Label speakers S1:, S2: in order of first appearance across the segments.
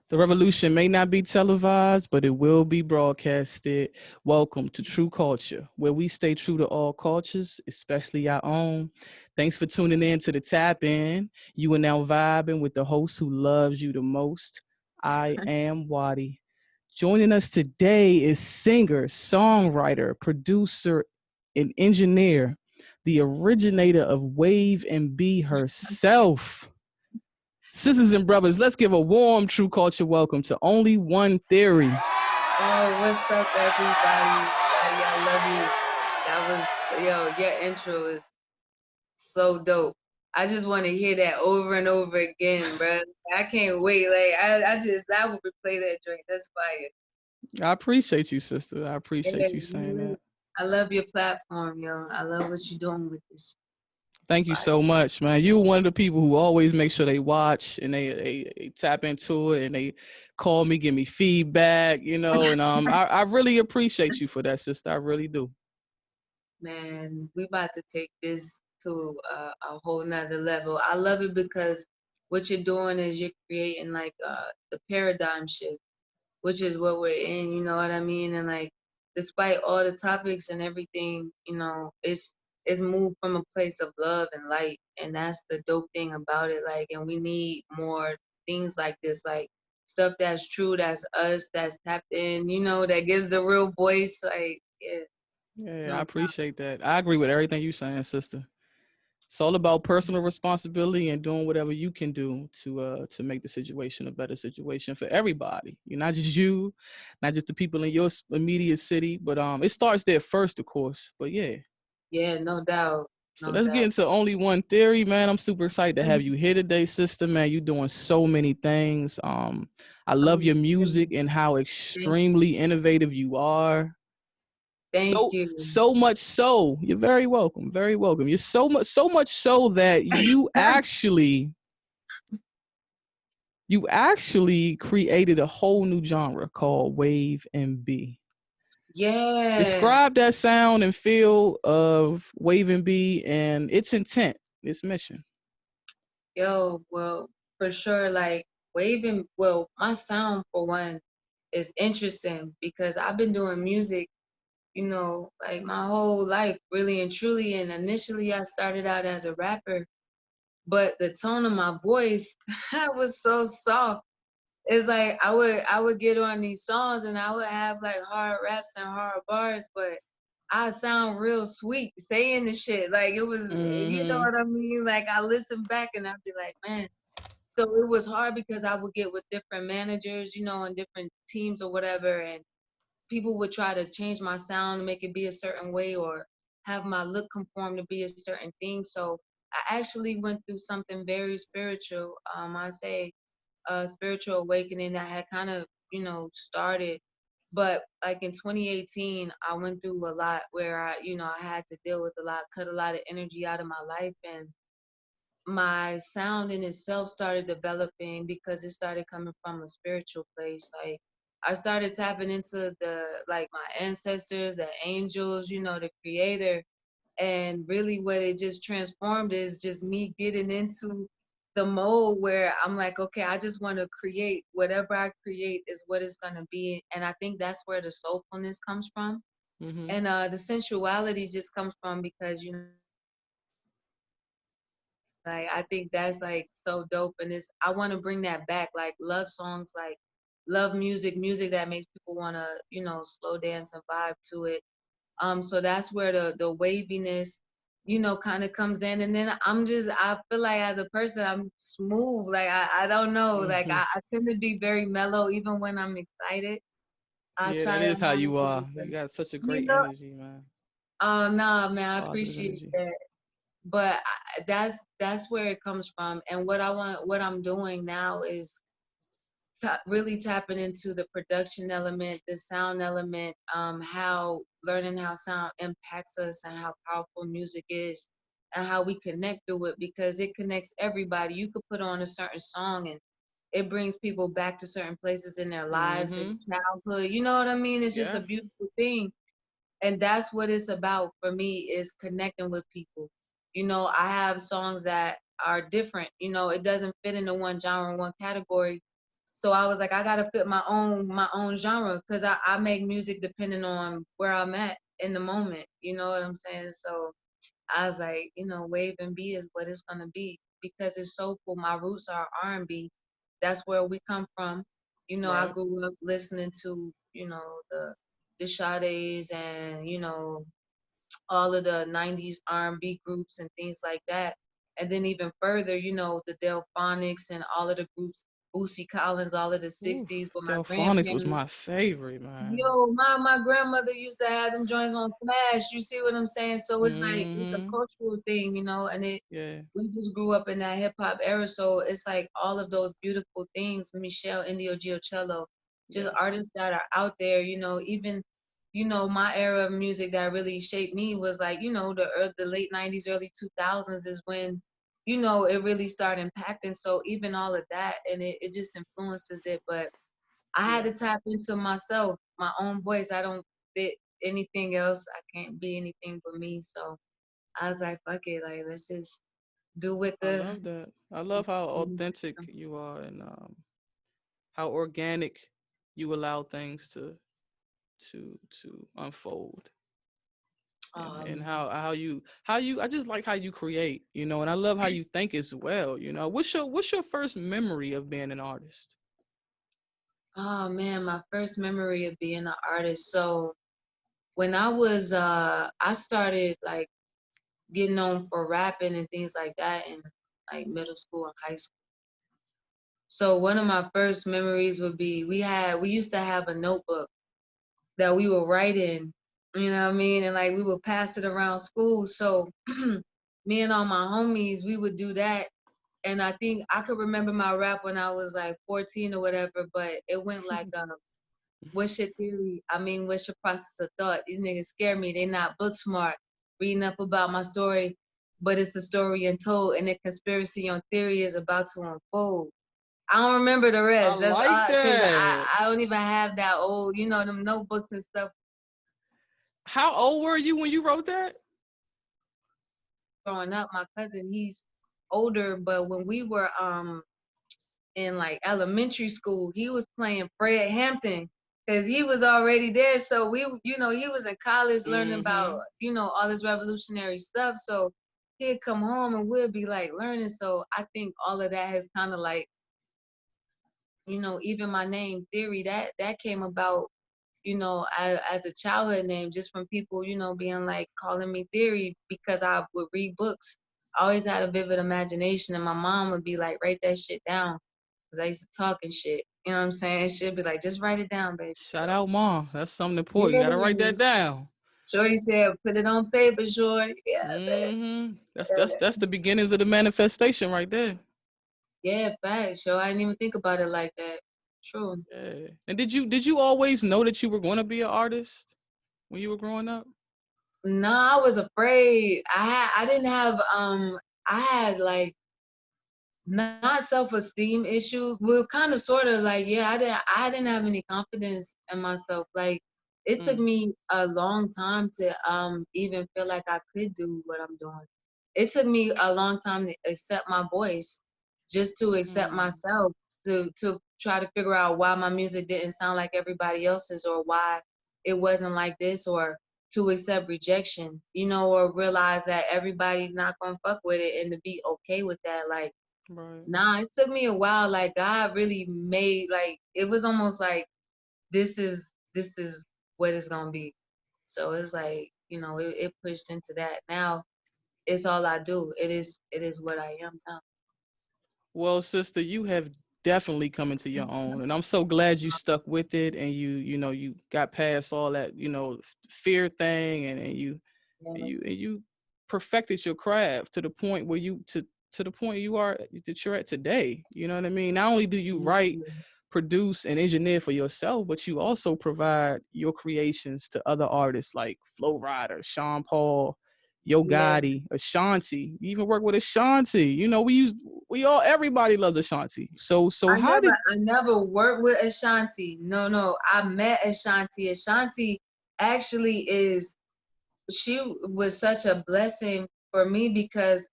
S1: The revolution may not be televised, but it will be broadcasted. Welcome to True Culture, where we stay true to all cultures, especially our own. Thanks for tuning in to the Tap In. You are now vibing with the host who loves you the most. I am Waddy. Joining us today is singer, songwriter, producer, and engineer, the originator of Wave and Be herself. Sisters and brothers, let's give a warm True Culture welcome to Only1 Theory.
S2: Oh, what's up, everybody? Daddy, I love you. That was, your intro is so dope. I just want to hear that over and over again, bro. I can't wait. I will replay that joint. That's fire.
S1: I appreciate you, sister. I
S2: Yeah,
S1: appreciate you saying that.
S2: I love your platform, yo. I love what you're doing with this.
S1: Thank you
S2: Fire.
S1: so much, man. You're one of the people who always make sure they watch and they tap into it and they call me, give me feedback, and I really appreciate you for that, sister. I really do.
S2: Man, we about to take this to a whole nother level. I love it because what you're doing is you're creating like the paradigm shift, which is what we're in, you know what I mean? And like, despite all the topics and everything, it's moved from a place of love and light, and that's the dope thing about it. Like, and we need more things like this, like stuff that's true, that's us, that's tapped in, that gives the real voice. Like, yeah,
S1: Yeah, I
S2: no doubt.
S1: appreciate that. I agree with everything you're saying, sister. It's all about personal responsibility and doing whatever you can do to make the situation a better situation for everybody. You're not just you, not just the people in your immediate city, but it starts there first, of course. But yeah.
S2: Yeah, no doubt,
S1: So
S2: no
S1: let's get
S2: doubt.
S1: into Only1 Theory, man. I'm super excited to have you here today, sister, man. You're doing so many things. I love
S2: Um,
S1: your music and how
S2: thank,
S1: extremely innovative you are.
S2: thank
S1: So
S2: you.
S1: so much so, you're very welcome, very welcome. You're so much so that you actually created a whole new genre called Wave and B.
S2: Yeah.
S1: Describe that sound and feel of Wave and B and its intent, its mission.
S2: Yo, well, for sure, like my sound for one is interesting because I've been doing music, like my whole life, really and truly. And initially, I started out as a rapper, but the tone of my voice was so soft. It's like I would get on these songs and I would have like hard raps and hard bars, but I sound real sweet saying the shit. Like it was, you know
S1: Mm-hmm.
S2: what I mean? Like I listen back and I'd be like, man. So it was hard because I would get with different managers, and different teams or whatever, and people would try to change my sound and make it be a certain way or have my look conform to be a certain thing. So I actually went through something very spiritual. I say a spiritual awakening that had kind of, started. But like in 2018, I went through a lot where I had to deal with a lot, cut a lot of energy out of my life, and my sound in itself started developing because it started coming from a spiritual place. Like I started tapping into like my ancestors, the angels, the creator. And really what it just transformed is just me getting into the mode where I'm like, okay, I just want to create. Whatever I create is what it's gonna be. And I think that's where the soulfulness comes from.
S1: Mm-hmm.
S2: And the sensuality just comes from because like I think that's like so dope, and it's I want to bring that back, like love songs, like love music, music that makes people want to, slow dance and vibe to it. So that's where the waviness, kind of comes in, and then I feel like as a person I'm smooth, like I don't know, like
S1: Mm-hmm.
S2: I tend to be very mellow even when I'm excited. I
S1: Yeah,
S2: try
S1: that
S2: to
S1: is how
S2: have
S1: you
S2: like
S1: are. You got such a
S2: you
S1: great
S2: know,
S1: energy, man.
S2: oh nah, man, I
S1: Positive
S2: appreciate
S1: energy.
S2: that. But that's where it comes from, and what I'm doing now is really tapping into the production element, the sound element, how learning how sound impacts us and how powerful music is and how we connect to it because it connects everybody. You could put on a certain song and it brings people back to certain places in their lives, their
S1: Mm-hmm.
S2: childhood. You know what I mean? It's just a
S1: Yeah.
S2: beautiful thing. And that's what it's about for me is connecting with people. I have songs that are different. It doesn't fit into one genre, one category. So I was like, I gotta fit my own genre because I make music depending on where I'm at in the moment. You know what I'm saying? So I was like, wave and B is what it's gonna be because it's soulful. My roots are R&B. That's where we come from. I
S1: Right.
S2: grew up listening to, the Sades and all of the '90s R&B groups and things like that. And then even further, the Delphonics and all of the groups, Boosie Collins, all of the
S1: Ooh,
S2: '60s. But my
S1: Delphonics was my
S2: grandparents,
S1: favorite, man.
S2: yo, my grandmother used to have them joints on Smash. You see what I'm saying? So it's like it's a
S1: Mm-hmm.
S2: cultural thing, and
S1: Yeah.
S2: we just grew up in that hip hop era. So it's like all of those beautiful things, Michelle, Indio, Giocello, just
S1: Yeah.
S2: artists that are out there. Even my era of music that really shaped me was like the late '90s, early 2000s is when it really started impacting. So even all of that, and it just influences it, but I had
S1: Yeah.
S2: to tap into myself, my own voice. I don't fit anything else. I can't be anything but me. So I was like, fuck it, like let's just do with
S1: I
S2: the.
S1: love that. I love how authentic you are and how organic you allow things to unfold. And
S2: Um,
S1: how you I just like how you create, and I love how you think as well. What's your first memory of being an artist?
S2: oh man, my first memory of being an artist. So when I started like getting known for rapping and things like that in like middle school and high school. So one of my first memories would be we used to have a notebook that we would write in, you know what I mean? And like we would pass it around school. So me and all my homies, we would do that. And I think I could remember my rap when I was like 14 or whatever, but it went like, what's your theory? I mean, what's your process of thought? These niggas scare me. They not book smart. Reading up about my story, but it's a story untold, and the conspiracy on theory is about to unfold. I don't remember the
S1: I
S2: rest. That's
S1: like
S2: odd because
S1: that.
S2: I don't even have that old, them notebooks and stuff
S1: How old were you when you wrote that?
S2: growing up. My cousin, he's older, but when we were in like elementary school, he was playing Fred Hampton because he was already there. So he was in college learning about
S1: Mm-hmm.
S2: all this revolutionary stuff. So he'd come home and we'd be like learning. So I think all of that has kind of like even my name Theory that came about as a childhood name, just from people, being like calling me Theory because I would read books. I always had a vivid imagination, and my mom would be like, write that shit down. Because I used to talk and shit. You know what I'm saying? She'd be like, just write it down, baby.
S1: Shout
S2: So,
S1: out, mom. That's something important.
S2: yeah.
S1: Gotta write that down.
S2: Shorty said, put it on paper, Shorty. Yeah,
S1: Mm-hmm. That's
S2: man.
S1: that's that's the beginnings of the manifestation right there.
S2: Yeah, facts. So I didn't even think about it like that. True.
S1: Yeah. And did you always know that you were going to be an artist when you were growing up?
S2: Nah, I was afraid. I didn't have I had like not self-esteem issues. Well, kind of sort of like, yeah, I didn't have any confidence in myself. Like it took
S1: Mm,
S2: me a long time to even feel like I could do what I'm doing. It took me a long time to accept my voice, just to accept
S1: mm,
S2: myself, to try to figure out why my music didn't sound like everybody else's, or why it wasn't like this, or to accept rejection, or realize that everybody's not gonna fuck with it, and to be okay with that. Like,
S1: right.
S2: nah, it took me a while. Like God really made, like it was almost like this is what it's gonna be. So it's like, it pushed into that. Now it's all I do. It is what I am now.
S1: Well, sister, you have definitely come into your own, and I'm so glad you stuck with it, and you got past all that fear thing, and you and
S2: Yeah.
S1: you and you perfected your craft to the point where to the point you are that you're at today. You know what I mean? Not only do you write,
S2: Mhm.
S1: produce, and engineer for yourself, but you also provide your creations to other artists like Flo Rida, Sean Paul, Yo
S2: Yeah.
S1: Gotti, Ashanti. You even work with Ashanti. Everybody loves Ashanti. So
S2: I
S1: how
S2: never
S1: did
S2: I never worked with Ashanti. No, no. I met Ashanti. Ashanti actually is she was such a blessing for me because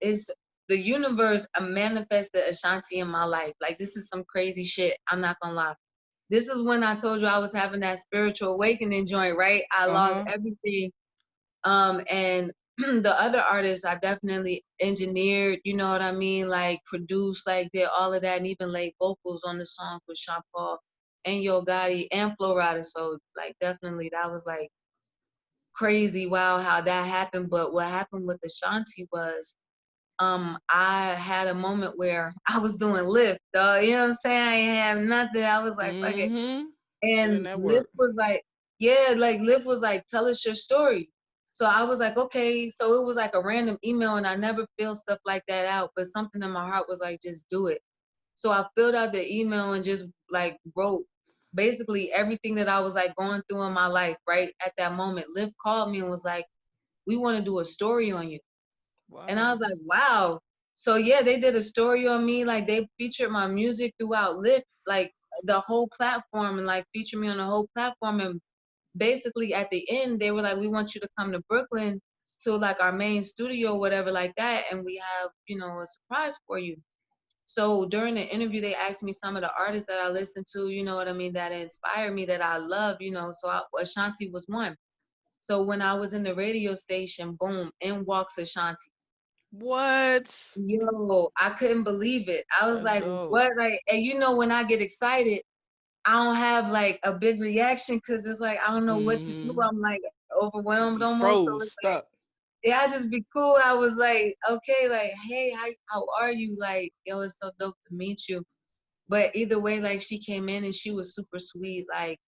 S2: the universe manifested Ashanti in my life. Like this is some crazy shit. I'm not gonna lie. This is when I told you I was having that spiritual awakening joint, right? I lost
S1: Uh-huh.
S2: everything. And the other artists I definitely engineered, you know what I mean? Like produced, like did all of that and even laid vocals on the song with Sean Paul and Yo Gotti and Flo Rida. So like definitely that was like crazy, wow, how that happened. But what happened with Ashanti was I had a moment where I was doing Lyft, you know what I'm saying? I ain't have nothing. I was like, fuck it.
S1: Mm-hmm. Put in
S2: And
S1: that
S2: Lyft
S1: work.
S2: was like, yeah, like Lyft was like, tell us your story. So I was like, okay. So it was like a random email, and I never fill stuff like that out, but something in my heart was like, just do it. So I filled out the email and just like wrote basically everything that I was like going through in my life, right? At that moment, Lyft called me and was like, we want to do a story on you. And I
S1: Wow.
S2: was like, wow. So yeah, they did a story on me. Like they featured my music throughout Lyft, like the whole platform, and like featured me on the whole platform. And basically at the end, they were like, we want you to come to Brooklyn to like our main studio, whatever, like that, and we have, you know, a surprise for you. So during the interview, they asked me some of the artists that I listened to, you know what I mean, that inspired me, that I love, you know. So Ashanti was one. So when I was in the radio station, boom, in walks Ashanti.
S1: What?
S2: Yo, I couldn't believe it. I was
S1: That's
S2: like,
S1: dope.
S2: what? Like, and you know, when I get excited, I don't have like a big reaction because it's like, I don't know what to do.
S1: Mm-hmm.
S2: I'm like overwhelmed
S1: You
S2: almost. So
S1: froze,
S2: it's like,
S1: stuck.
S2: yeah, I just be cool. I was like, okay, like, hey, how are you? Like, it was so dope to meet you. But either way, like she came in and she was super sweet, like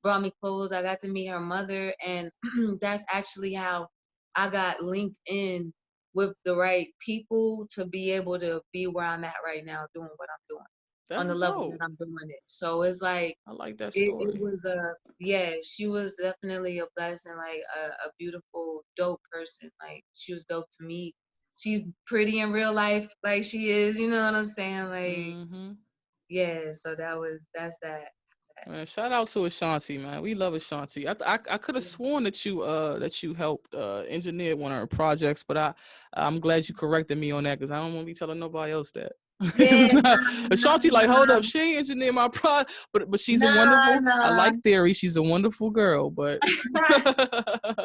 S2: brought me clothes. I got to meet her mother, and that's actually how I got linked in with the right people to be able to be where I'm at right now, doing what I'm doing on the
S1: That's
S2: level that
S1: dope.
S2: I'm doing it. So it's like
S1: I like that
S2: it
S1: story.
S2: was a yeah, she was definitely a blessing, like a beautiful, dope person. Like she was dope to me. She's pretty in real life, like she is, you know what I'm saying? Like
S1: Mm-hmm.
S2: yeah, so that's that.
S1: Man, shout out to Ashanti, man. We love Ashanti. I could have sworn that you helped engineer one of her projects, but I'm glad you corrected me on that because I don't want to be telling nobody else that.
S2: Yeah,
S1: It's not Ashanti. Like, hold up,
S2: nah,
S1: she ain't engineered my pro, but she's a
S2: nah,
S1: wonderful. I
S2: nah.
S1: like Theory. She's a wonderful girl, but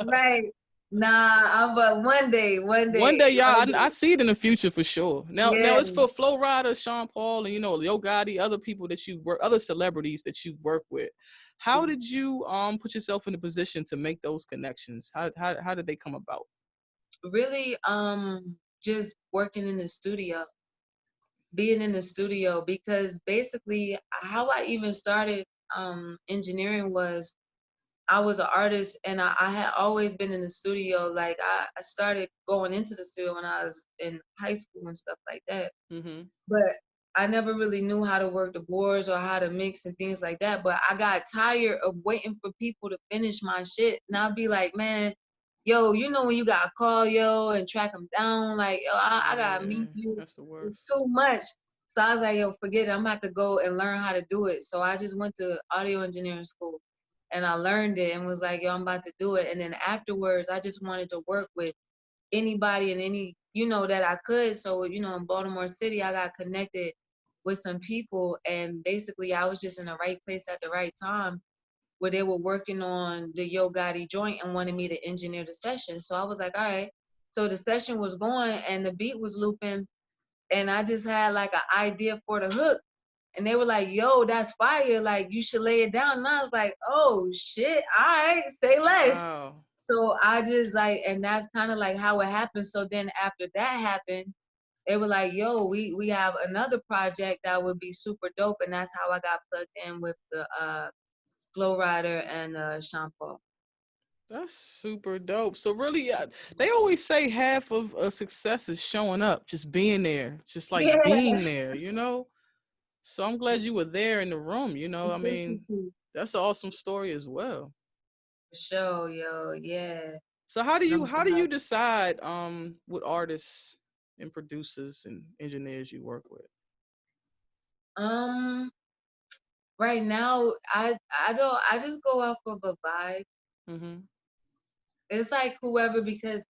S2: Right. Nah, but one
S1: one
S2: day,
S1: day, y'all,
S2: one
S1: I
S2: day.
S1: see it in the future for sure. Now
S2: Yeah,
S1: it's for Flo Rida, Sean Paul, and Yo Gotti, other people that you work, other celebrities that you work with. How did you put yourself in a position to make those connections? How did they come about?
S2: really, just working in the studio, being in the studio, because basically how I even started engineering was I was an artist and I had always been in the studio. Like I started going into the studio when I was in high school and stuff like that.
S1: Mm-hmm.
S2: But I never really knew how to work the boards or how to mix and things like that. But I got tired of waiting for people to finish my shit, and I'd be like, man, yo, you know when you gotta call yo and track them down, like yo, I gotta
S1: Yeah,
S2: meet you.
S1: that's the
S2: It's
S1: worst.
S2: too much. So I was like, yo, forget it. I'm about to go and learn how to do it. So I just went to audio engineering school and I learned it and was like, yo, I'm about to do it. And then afterwards, I just wanted to work with anybody and any, you know, that I could. So, you know, in Baltimore City, I got connected with some people and basically I was just in the right place at the right time where they were working on the Yo Gotti joint and wanted me to engineer the session. So I was like, all right. So the session was going and the beat was looping and I just had like an idea for the hook. And they were like, yo, that's fire. Like, you should lay it down. And I was like, oh, shit. All right, say less.
S1: Wow,
S2: So I just like, and that's kind of like how it happened. So then after that happened, they were like, yo, we have another project that would be super dope. And that's how I got plugged in with the Flow Rider and Sean Paul.
S1: that's super dope. So really, they always say half of a success is showing up, just being there, just like
S2: Yeah.
S1: being there. So I'm glad you were there in the room. I mean,
S2: Consistency.
S1: that's an awesome story as well.
S2: For sure, yo. Yeah.
S1: So how do
S2: No
S1: you how do
S2: doubt.
S1: you decide what artists and producers and engineers you work with?
S2: Um, right now, I just go off of a vibe.
S1: Mm-hmm.
S2: It's like whoever because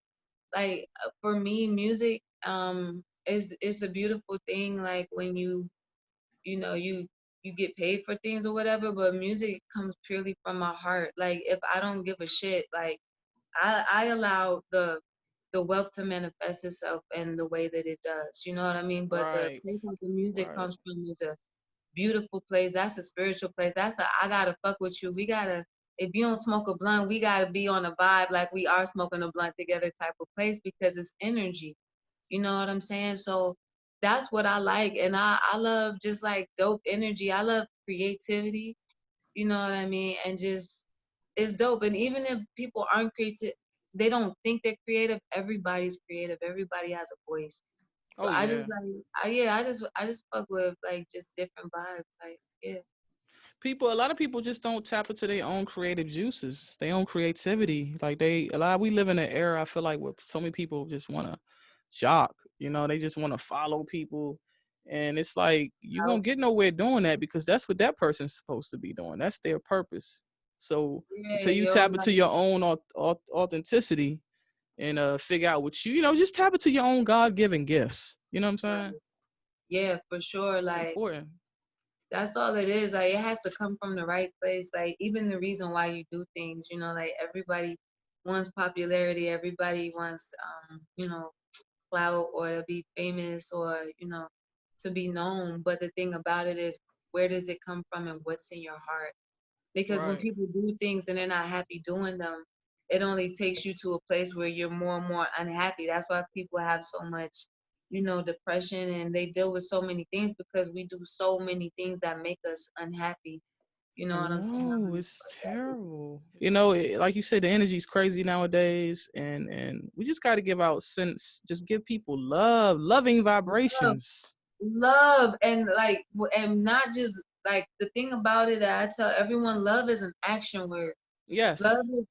S2: like for me, music. it's a beautiful thing, like when you know you get paid for things or whatever, but music comes purely from my heart. Like if I don't give a shit, like I allow the wealth to manifest itself in the way that it does. You know what I mean? But the
S1: Right.
S2: place that the music
S1: Right.
S2: comes from is a beautiful place. That's a spiritual place. That's a I gotta fuck with you. We gotta if you don't smoke a blunt, we gotta be on a vibe like we are smoking a blunt together type of place because it's energy. You know what I'm saying? So that's what I like. And I love just like dope energy. I love creativity. You know what I mean? And just it's dope. And even if people aren't creative, they don't think they're creative. Everybody's creative. Everybody has a voice. So
S1: Oh
S2: I just
S1: yeah.
S2: like, yeah, I just fuck with like just different vibes. Like, yeah,
S1: A lot of people just don't tap into their own creative juices, their own creativity. Like we live in an era, I feel like, where so many people just want to jock, they just want to follow people. And it's like, you
S2: I,
S1: won't get nowhere doing that because that's what that person's supposed to be doing. That's their purpose. So
S2: yeah,
S1: until you
S2: yo,
S1: tap into
S2: like,
S1: your own authenticity and figure out what just tap into your own God-given gifts. You know what I'm saying?
S2: right, yeah, for sure.
S1: It's
S2: Like,
S1: important.
S2: that's all it is. Like, it has to come from the right place. Like, even the reason why you do things, like everybody wants popularity. Everybody wants, clout or to be famous or to be known. But the thing about it is, where does it come from and what's in your heart? Because when
S1: Right.
S2: people do things and they're not happy doing them, it only takes you to a place where you're more and more unhappy. That's why people have so much depression, and they deal with so many things because we do so many things that make us unhappy. You know
S1: I
S2: what I'm saying?
S1: know it's terrible. Like you said, the energy's crazy nowadays, and we just got to give out sense. Just give people loving
S2: Love,
S1: vibrations.
S2: love, and like, and not just like the thing about it that I tell everyone: love is an action word. Love
S1: Yes,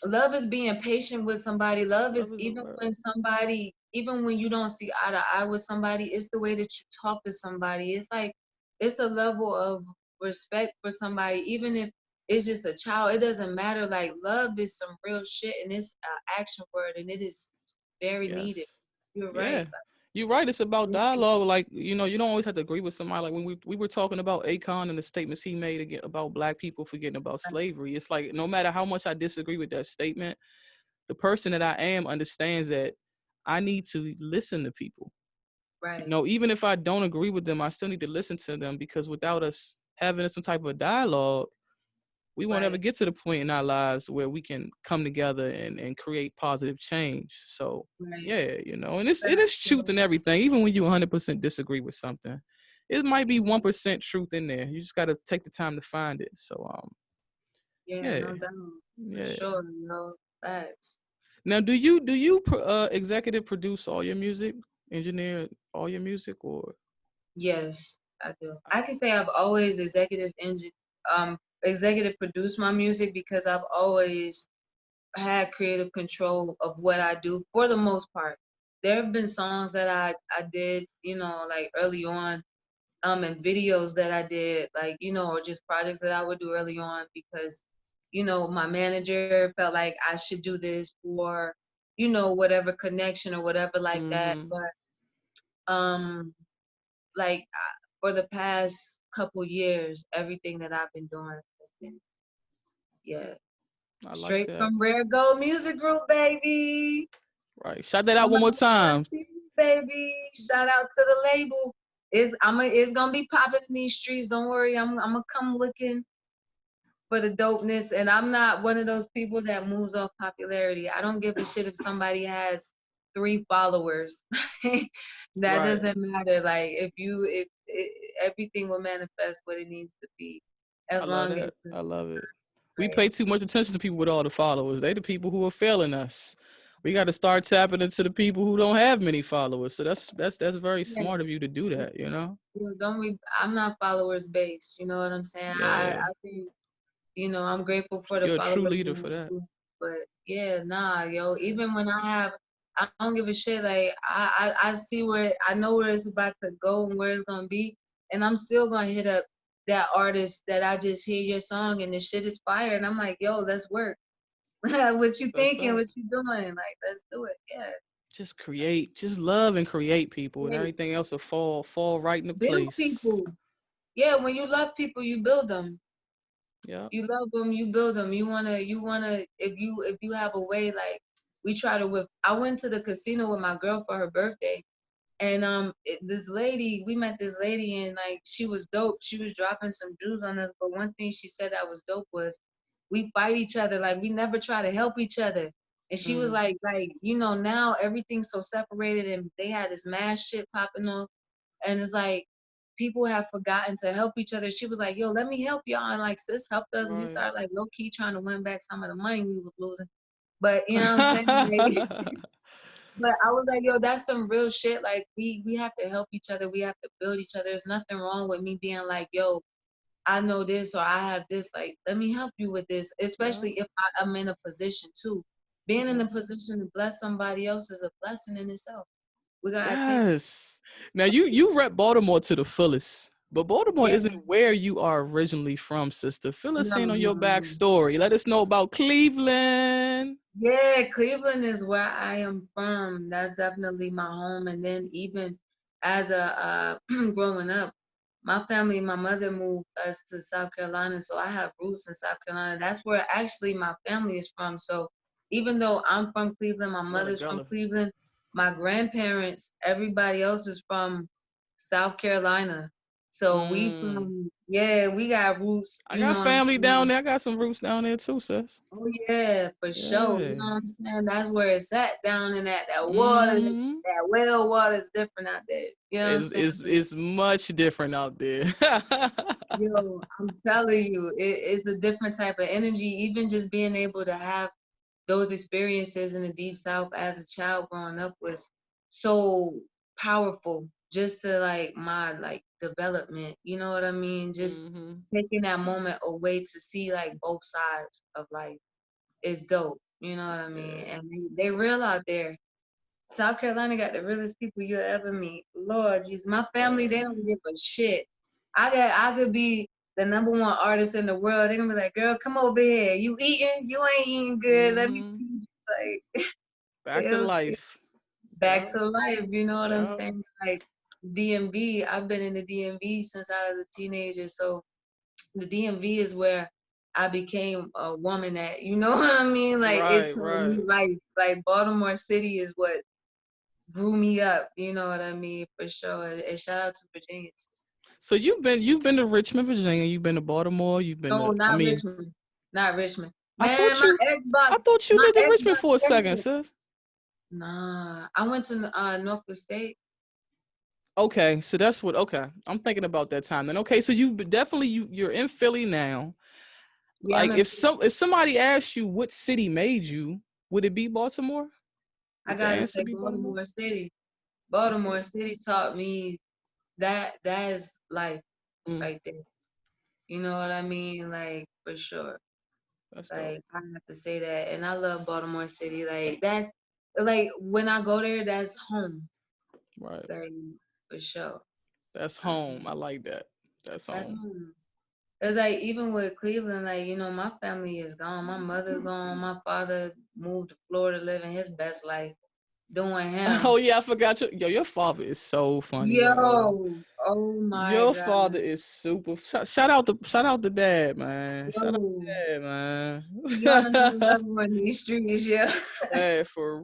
S2: love is being patient with somebody. Love is
S1: love is a
S2: even
S1: word.
S2: when even when you don't see eye to eye with somebody, it's the way that you talk to somebody. It's like it's a level of respect for somebody, even if it's just a child. It doesn't matter. Like love is some real shit, and it's an action word, and it is very needed.
S1: Yes,
S2: You're right.
S1: yeah. You're right. It's about
S2: Like,
S1: dialogue. Like you don't always have to agree with somebody. Like when we were talking about Akon and the statements he made about black people forgetting about slavery. It's like no matter how much I disagree with that statement, the person that I am understands that I need to listen to people.
S2: right,
S1: Even if I don't agree with them, I still need to listen to them because without us having some type of dialogue, we won't ever
S2: right,
S1: get to the point in our lives where we can come together and create positive change. So
S2: right.
S1: yeah, and it's
S2: Facts,
S1: truth
S2: yo.
S1: in everything, even when you 100% disagree with something. It might be
S2: Yeah,
S1: 1% truth in there. You just got to take the time to find it. So
S2: yeah,
S1: yeah,
S2: no doubt, for
S1: yeah.
S2: sure, yo. Facts.
S1: Now, do you executive produce all your music, engineer all your music, or
S2: Yes, I do. I can say I've always executive produced my music because I've always had creative control of what I do for the most part. There have been songs that I did, like early on, and videos that I did, like, or just projects that I would do early on because, my manager felt like I should do this for, whatever connection or whatever like that.
S1: mm-hmm.
S2: But like for the past couple years, everything that I've been doing has been, yeah,
S1: I like
S2: straight
S1: that.
S2: from Rare Gold Music Group, baby.
S1: Right. Shout that out
S2: I'm
S1: one more
S2: out
S1: time.
S2: here, baby. Shout out to the label. It's gonna be popping in these streets. Don't worry, I'm gonna come looking for the dopeness. And I'm not one of those people that moves off popularity. I don't give a shit if somebody has 3 followers. That
S1: Right.
S2: doesn't matter. Like if everything will manifest what it needs to be,
S1: I
S2: as
S1: love
S2: long as
S1: that.
S2: it's
S1: I love it. We
S2: great.
S1: pay too much attention to people with all the followers. They the people who are failing us. We got to start tapping into the people who don't have many followers. So that's very
S2: Yeah,
S1: smart of you to do that.
S2: don't we? I'm not followers based. You know what I'm saying?
S1: Yeah.
S2: I think I'm grateful for the
S1: You're a true
S2: followers
S1: leader
S2: in
S1: for
S2: the
S1: that.
S2: group. But yeah, nah, yo,
S1: Yeah.
S2: even when I don't give a shit. Like I see where I know where it's about to go and where it's gonna be, and I'm still gonna hit up that artist that I just hear your song and the shit is fire, and I'm like, yo, let's work. What you
S1: That's
S2: thinking? What
S1: facts.
S2: you doing? Like, let's do it. Yeah.
S1: just create, just love and create people, and
S2: Like,
S1: everything else will fall right into
S2: build
S1: place.
S2: people. Yeah, when you love people, you build them.
S1: Yeah.
S2: You love them, you build them. You wanna. If you have a way, like we try to. With I went to the casino with my girl for her birthday, and this lady, we met this lady, and like she was dope. She was dropping some jewels on us, but one thing she said that was dope was we fight each other. Like we never try to help each other. And she was
S1: Mm,
S2: like now everything's so separated, and they had this mass shit popping off, and it's like people have forgotten to help each other. She was like, "Yo, let me help y'all," and like sis helped us, and we
S1: right.
S2: started like low key trying to win back some of the money we was losing. But you know what I'm saying? Like, but I was like, yo, that's some real shit. Like we have to help each other. We have to build each other. There's nothing wrong with me being like, yo, I know this or I have this. Like, let me help you with this.
S1: Yeah.
S2: Especially if I'm in a position too. Being in
S1: Yeah.
S2: a position to bless somebody else is a blessing in itself. We gotta take.
S1: Yes. Now you rep Baltimore to the fullest, but Baltimore
S2: Yeah.
S1: isn't where you are originally from, sister. Fill us
S2: No,
S1: in on your
S2: no, no.
S1: backstory. Let us know about Cleveland.
S2: Yeah, Cleveland is where I am from. That's definitely my home. And then even as a growing up, my family, my mother moved us to South Carolina, so I have roots in South Carolina. That's where actually my family is from. So even though I'm from Cleveland, my
S1: Gullah
S2: mother's from
S1: Gullah.
S2: Cleveland, my grandparents, everybody else is from South Carolina. So
S1: Mm.
S2: yeah, we got roots,
S1: I
S2: you
S1: got
S2: know what I'm
S1: family down
S2: saying?
S1: there. I got some roots down there too, sis.
S2: Oh yeah, for sure. You
S1: Yeah.
S2: know what I'm saying? That's where it's at down in that water,
S1: Mm-hmm.
S2: that well water is different out there. You know what I'm
S1: It's,
S2: saying?
S1: it's, it's much different out there.
S2: Yo, I'm telling you, it's a different type of energy. Even just being able to have those experiences in the deep south as a child growing up was so powerful. Just to like my like development, you know what I mean? Just
S1: hmm
S2: taking that moment away to see like both sides of life is dope. You know what I mean?
S1: Yeah.
S2: And they real out there. South Carolina got the realest people you'll ever meet. Lord Jesus, my family, they
S1: Word.
S2: don't give a shit. I could be the number one artist in the world. They're gonna be like, girl, come over here. You eating? You ain't eating good. Let me
S1: hmm
S2: feed you. Like they
S1: Back to
S2: don't care.
S1: life.
S2: Back
S1: Yeah.
S2: to life. You know what I'm
S1: Yeah.
S2: saying? Like DMV. I've been in the DMV since I was a teenager. So the DMV is where I became a woman at. You know what I mean? Like it
S1: Right,
S2: taught me
S1: right.
S2: life. Like Baltimore City is what grew me up. You know what I mean? For sure. And shout out to Virginia too.
S1: So you've been to Richmond, Virginia. You've been to Baltimore. You've been
S2: No,
S1: to. I
S2: not
S1: mean,
S2: Richmond. Not Richmond.
S1: I
S2: Man,
S1: thought you. I thought you
S2: My
S1: lived in Richmond
S2: Xbox
S1: for a second,
S2: everywhere.
S1: sis.
S2: Nah, I went to Norfolk State.
S1: Okay, so that's what. Okay, I'm thinking about that time. Then okay, so definitely you're in Philly now.
S2: Yeah, I'm
S1: Like
S2: in.
S1: if somebody asked you what city made you, would it be Baltimore?
S2: I
S1: Would the
S2: gotta
S1: answer
S2: say
S1: be Baltimore?
S2: Baltimore City.
S1: Okay.
S2: Baltimore City taught me that is life
S1: Mm,
S2: right there. You know what I mean? Like for sure.
S1: that's dope.
S2: Like I have to say that, and I love Baltimore City. Like that's like when I go there, that's home.
S1: Right.
S2: Like for sure,
S1: That's
S2: I
S1: home. I
S2: mean,
S1: like that. That's
S2: that's
S1: home.
S2: home. It's like even with Cleveland, like my family is gone. My mother's gone. My father moved to Florida, living his best life, doing him.
S1: Oh yeah, I forgot your father is so funny, yo.
S2: Yo, oh my
S1: Your
S2: God,
S1: father is super. Shout out to dad, man. Shout out
S2: yo,
S1: to dad,
S2: he on another
S1: man.
S2: level in these streets, yeah.
S1: Hey, for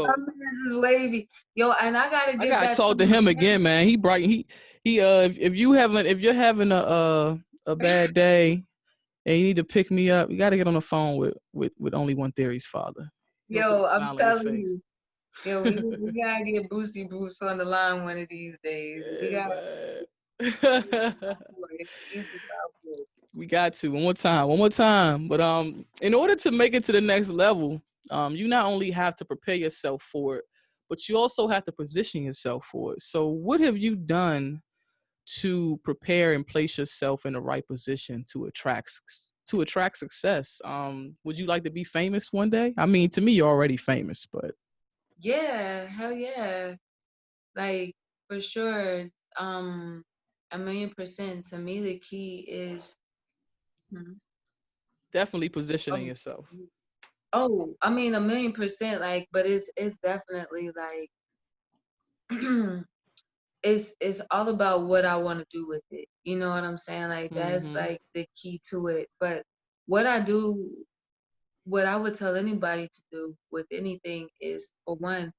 S2: My
S1: real.
S2: man is wavy, yo, and I gotta
S1: I
S2: give
S1: gotta
S2: that to
S1: talk to
S2: my
S1: him again,
S2: parents.
S1: man. He bright. He. If you're having a bad day and you need to pick me up, you got to get on the phone with Only 1 Theory's father. He'll put a
S2: Yo, I'm
S1: smile on your
S2: telling
S1: face.
S2: you. Yo, we gotta get Brucey Bruce on the line one of these days. We
S1: Yeah,
S2: got
S1: man.
S2: he's the top boy. He's the top boy.
S1: We got to one more time. But in order to make it to the next level, you not only have to prepare yourself for it, but you also have to position yourself for it. So, what have you done to prepare and place yourself in the right position to attract success? Would you like to be famous one day? I mean, to me, you're already famous, but
S2: Yeah, hell yeah. Like for sure. Um, 1,000,000%. To me, the key is hmm,
S1: definitely positioning
S2: oh,
S1: yourself.
S2: Oh, I mean, 1,000,000%. Like, but it's definitely like it's all about what I want to do with it. You know what I'm saying? Like that's
S1: Mm-hmm.
S2: like the key to it. But what I do, what I would tell anybody to do with anything is, for one,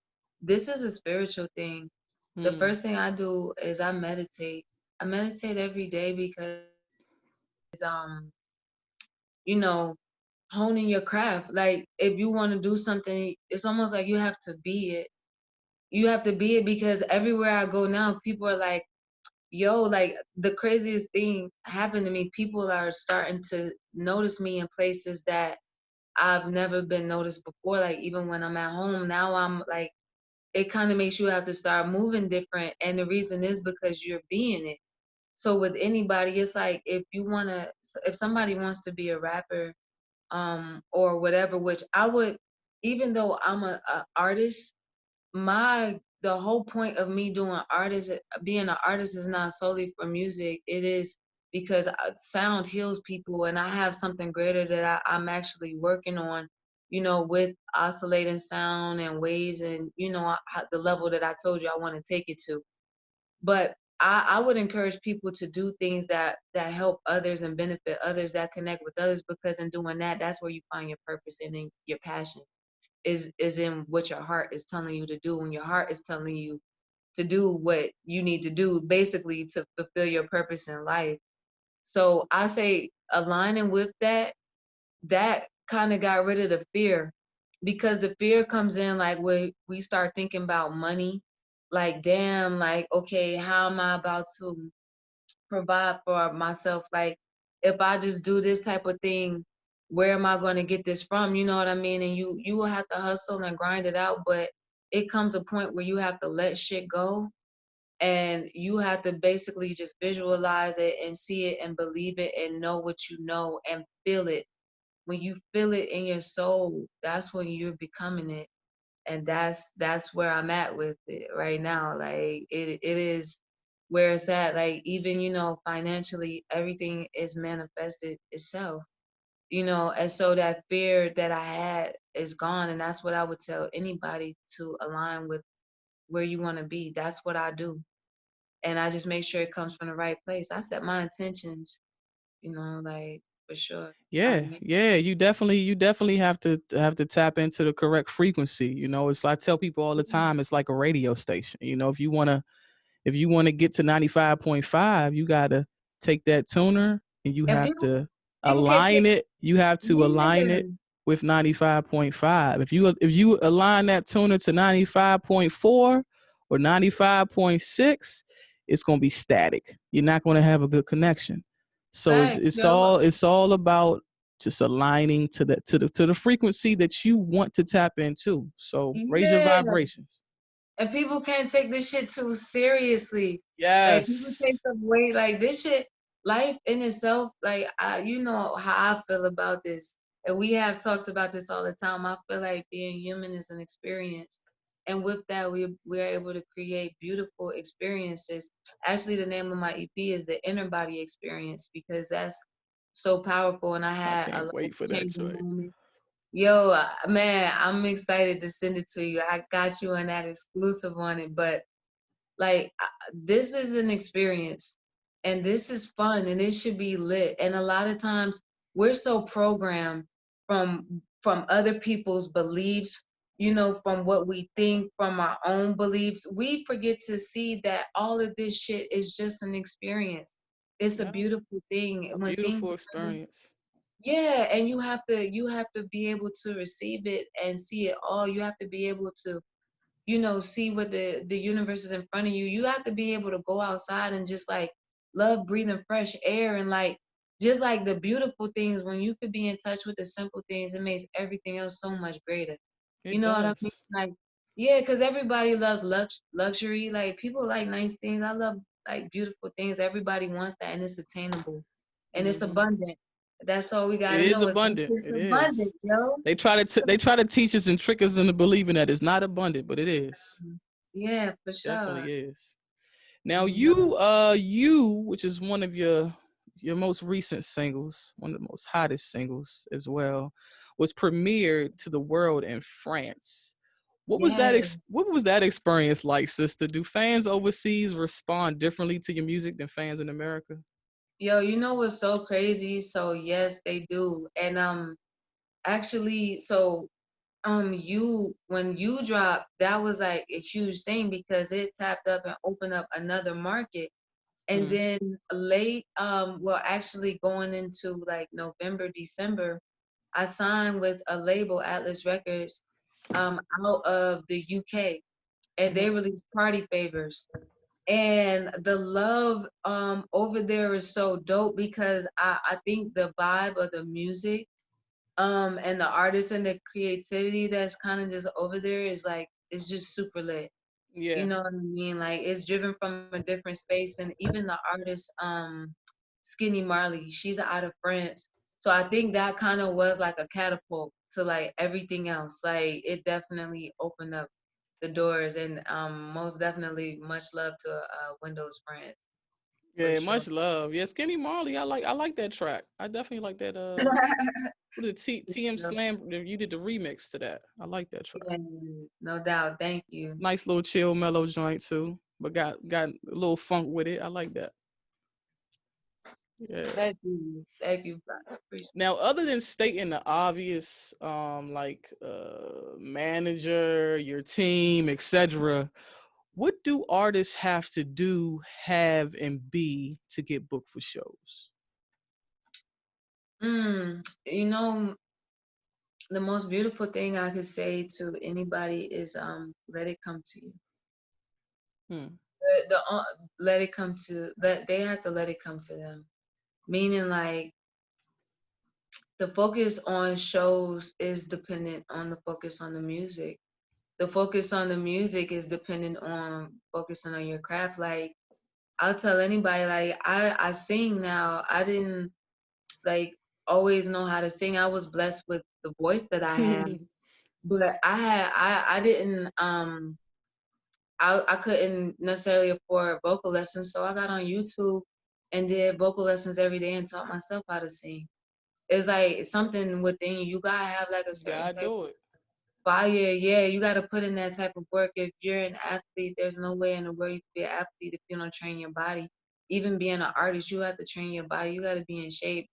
S2: this is a spiritual thing. The
S1: Mm.
S2: first thing I do is I meditate. I meditate every day because you know, honing your craft. Like if you want to do something, it's almost like you have to be it. You have to be it because everywhere I go now, people are like, yo, like the craziest thing happened to me. People are starting to notice me in places that I've never been noticed before. Like even when I'm at home, now I'm like, it kind of makes you have to start moving different. And the reason is because you're being it. So with anybody, it's like if somebody wants to be a rapper, or whatever, which I would, even though I'm a artist, the whole point of me being an artist is not solely for music. It is because sound heals people, and I have something greater that I'm actually working on, with oscillating sound and waves, and the level that I told you I want to take it to. But I would encourage people to do things that help others and benefit others, that connect with others, because in doing that, that's where you find your purpose and in your passion is in what your heart is telling you to do. When your heart is telling you to do what you need to do, basically to fulfill your purpose in life. So I say aligning with that kind of got rid of the fear, because the fear comes in like when we start thinking about money, like damn, like okay, how am I about to provide for myself? Like if I just do this type of thing, where am I going to get this from? You know what I mean? And you will have to hustle and grind it out, but it comes a point where you have to let shit go, and you have to basically just visualize it and see it and believe it and know what you know and feel it. When you feel it in your soul, that's when you're becoming it. And that's where I'm at with it right now. Like it is where it's at. Like even, financially, everything is manifested itself. And so that fear that I had is gone, and that's what I would tell anybody to align with where you want to be. That's what I do. And I just make sure it comes from the right place. I set my intentions, like for sure. Try to
S1: Yeah,
S2: make
S1: yeah, you definitely have to tap into the correct frequency. It's I tell people all the time, it's like a radio station. If you want to get to 95.5, you got to take that tuner and you
S2: and
S1: have
S2: people
S1: to
S2: people can't
S1: align
S2: take.
S1: it. You have to align
S2: Yeah,
S1: it with 95.5. If you align that tuner to 95.4 or 95.6, it's going to be static. You're not going to have a good connection. So it's
S2: facts,
S1: it's
S2: yo.
S1: all it's all about just aligning to the frequency that you want to tap into. So raise your
S2: Yeah.
S1: vibrations.
S2: And people can't take this shit too seriously. Like people take
S1: Yes.
S2: stuff way like this shit, life in itself, like you know how I feel about this. And we have talks about this all the time. I feel like being human is an experience. And with that we're able to create beautiful experiences. Actually, the name of my EP is the Inner Body Experience, because that's so powerful, and I
S1: I
S2: had a
S1: can't
S2: life
S1: wait for that
S2: changing
S1: joint.
S2: moment. Yo, man, I'm excited to send it to you. I got you on that exclusive on it, but like this is an experience, and this is fun, and it should be lit. And a lot of times we're so programmed from other people's beliefs, from what we think, from our own beliefs. We forget to see that all of this shit is just an experience. It's a
S1: Yeah,
S2: beautiful thing
S1: a
S2: when things
S1: beautiful
S2: really,
S1: experience.
S2: yeah, and you have to be able to receive it and see it all. You have to be able to, see what the universe is in front of you. You have to be able to go outside and just like love breathing fresh air, and like just like the beautiful things. When you could be in touch with the simple things, it makes everything else so much greater. You
S1: It
S2: know what I mean?
S1: does.
S2: Like, yeah, because everybody loves luxury. Like people like nice things. I love like beautiful things. Everybody wants that, and it's attainable, and it's
S1: Hmm.
S2: abundant. That's all we
S1: It
S2: gotta
S1: is
S2: know is that
S1: abundant.
S2: shit's
S1: It is.
S2: abundant, yo.
S1: They try to teach us and trick us into believing that it's not abundant, but it is.
S2: Yeah, for sure.
S1: Definitely is. Now
S2: Mhm.
S1: which is one of your most recent singles, one of the most hottest singles as well. was premiered to the world in France.
S2: Yeah.
S1: What was that experience like, sister? Do fans overseas respond differently to your music than fans in America?
S2: Yo, you know what's so crazy? So yes, they do. And actually, so you when you dropped, that was like a huge thing because it tapped up and opened up another market. And
S1: Mm,
S2: then late, well, actually going into like November, December, I signed with a label, Atlas Records, out of the UK, and
S1: mm-hmm.
S2: they released Party Favors. And the love over there is so dope because I think the vibe of the music and the artists and the creativity that's kind of just over there is like it's just super lit. You
S1: Yeah.
S2: know what I mean? Like it's driven from a different space, and even the artist, Skinny Marley, she's out of France. So I think that kind of was like a catapult to like everything else. Like it definitely opened up the doors, and most definitely much love to Windows France for
S1: Yeah,
S2: sure.
S1: much love. Yeah, Skinny Marley. I like that track. I definitely like that. What did TM Slam? You did the remix to that. I like that track.
S2: Yeah, no doubt. Thank you.
S1: Nice little chill, mellow joint too, but got a little funk with it. I like that. Yeah.
S2: Thank you. Thank you. I appreciate
S1: Now, other than stating the obvious, like manager, your team, etc., what do artists have to do, have, and be to get booked for shows?
S2: You know, the most beautiful thing I could say to anybody is let it come to you.
S1: Hmm.
S2: Let it come to let they have to let it come to them. Meaning like the focus on shows is dependent on the focus on the music. The focus on the music is dependent on focusing on your craft. Like I'll tell anybody like I sing now. I didn't like always know how to sing. I was blessed with the voice that I have, but I didn't I couldn't necessarily afford vocal lessons, so I got on YouTube and did vocal lessons every day and taught myself how to sing. It's like something within you. You gotta have like a certain
S1: Gotta
S2: type
S1: do
S2: of
S1: it.
S2: fire. Yeah, you gotta put in that type of work. If you're an athlete, there's no way in the world you can be an athlete if you don't train your body. Even being an artist, you have to train your body. You gotta be in shape.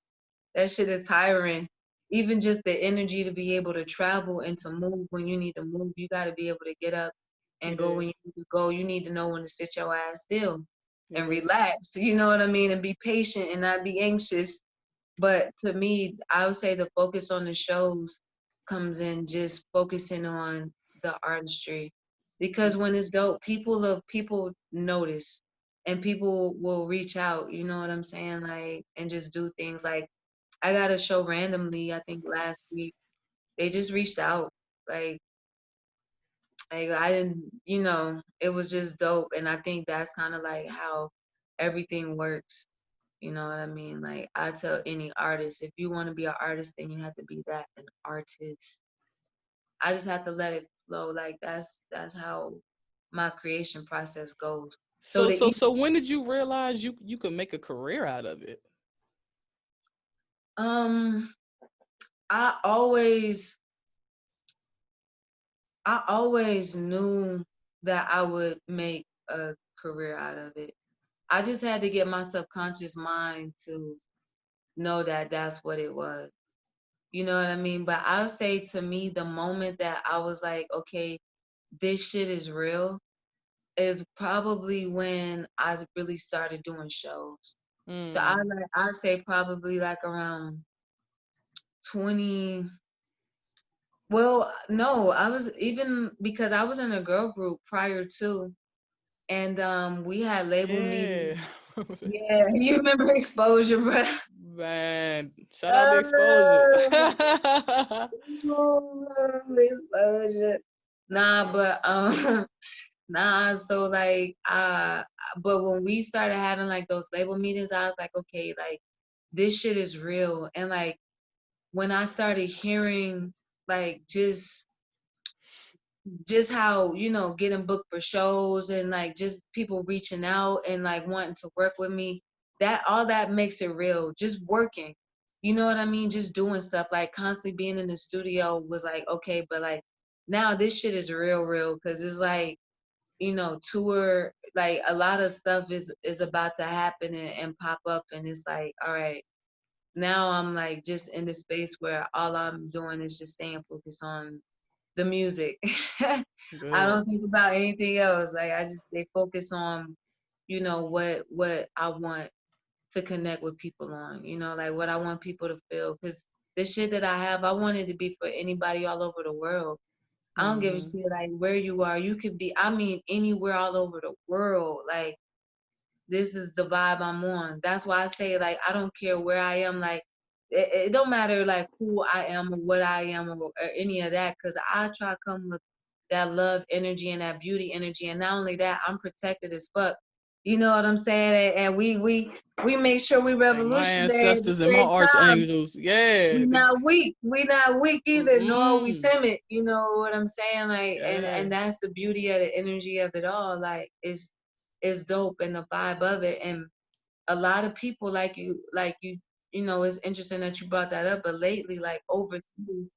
S2: That shit is tiring. Even just the energy to be able to travel and to move when you need to move, you got to be able to get up and go
S1: Yeah,
S2: when you need to go. You need to know when to sit your ass still and
S1: yeah.
S2: relax. You know what I mean? And be patient and not be anxious. But to me, I would say the focus on the shows comes in just focusing on the artistry. Because when it's dope, people notice and people will reach out, you know what I'm saying? Like and just do things like I got a show randomly, I think last week. They just reached out. Like like I didn't it was just dope and I think that's kind of like how everything works. You know what I mean? Like I tell any artist, if you want to be an artist, then you have to be that an artist. I just have to let it flow. Like that's how my creation process goes. So
S1: So when did you realize you could make a career out of it?
S2: um I always I always knew that I would make a career out of it. I just had to get my subconscious mind to know that that's what it was. You know what I mean? But I'll say to me, the moment that I was like, okay, this shit is real, is probably when I really started doing shows. So
S1: Mm.
S2: I say probably like around 20. Well, no, I was even because I was in a girl group prior to, and we had label
S1: Yeah.
S2: meetings. Yeah, you remember exposure, bro?
S1: Man, shout out to exposure.
S2: Oh, exposure. Nah, but nah. So like, but when we started having like those label meetings, I was like, okay, like this shit is real. And like when I started hearing like just how getting booked for shows and like just people reaching out and like wanting to work with me, that all that makes it real, just working. You know what I mean? Just doing stuff like constantly being in the studio was like okay, but like now this shit is real because it's like tour like a lot of stuff is about to happen and pop up and it's like all right, now I'm like just in the space where all I'm doing is just staying focused on the music. I
S1: Good.
S2: don't think about anything else. Like I just stay focused on, what I want to connect with people on, like what I want people to feel. Cause the shit that I have, I want it to be for anybody all over the world. I don't give a
S1: Mm-hmm.
S2: shit like where you are. You could be, I mean, anywhere all over the world. Like this is the vibe I'm on. That's why I say like I don't care where I am. Like it don't matter like who I am or what I am or any of that. Cause I try to come with that love energy and that beauty energy. And not only that, I'm protected as fuck. You know what I'm saying? And we make sure we
S1: And my
S2: revolutionary at the
S1: ancestors and my
S2: same time.
S1: archangels, yeah.
S2: We not weak. We not weak either, nor we
S1: Mm-mm.
S2: timid. You know what I'm saying? Like,
S1: Yeah.
S2: and that's the beauty of the energy of it all. Like, it's dope and the vibe of it. And a lot of people it's interesting that you brought that up. But lately, like overseas,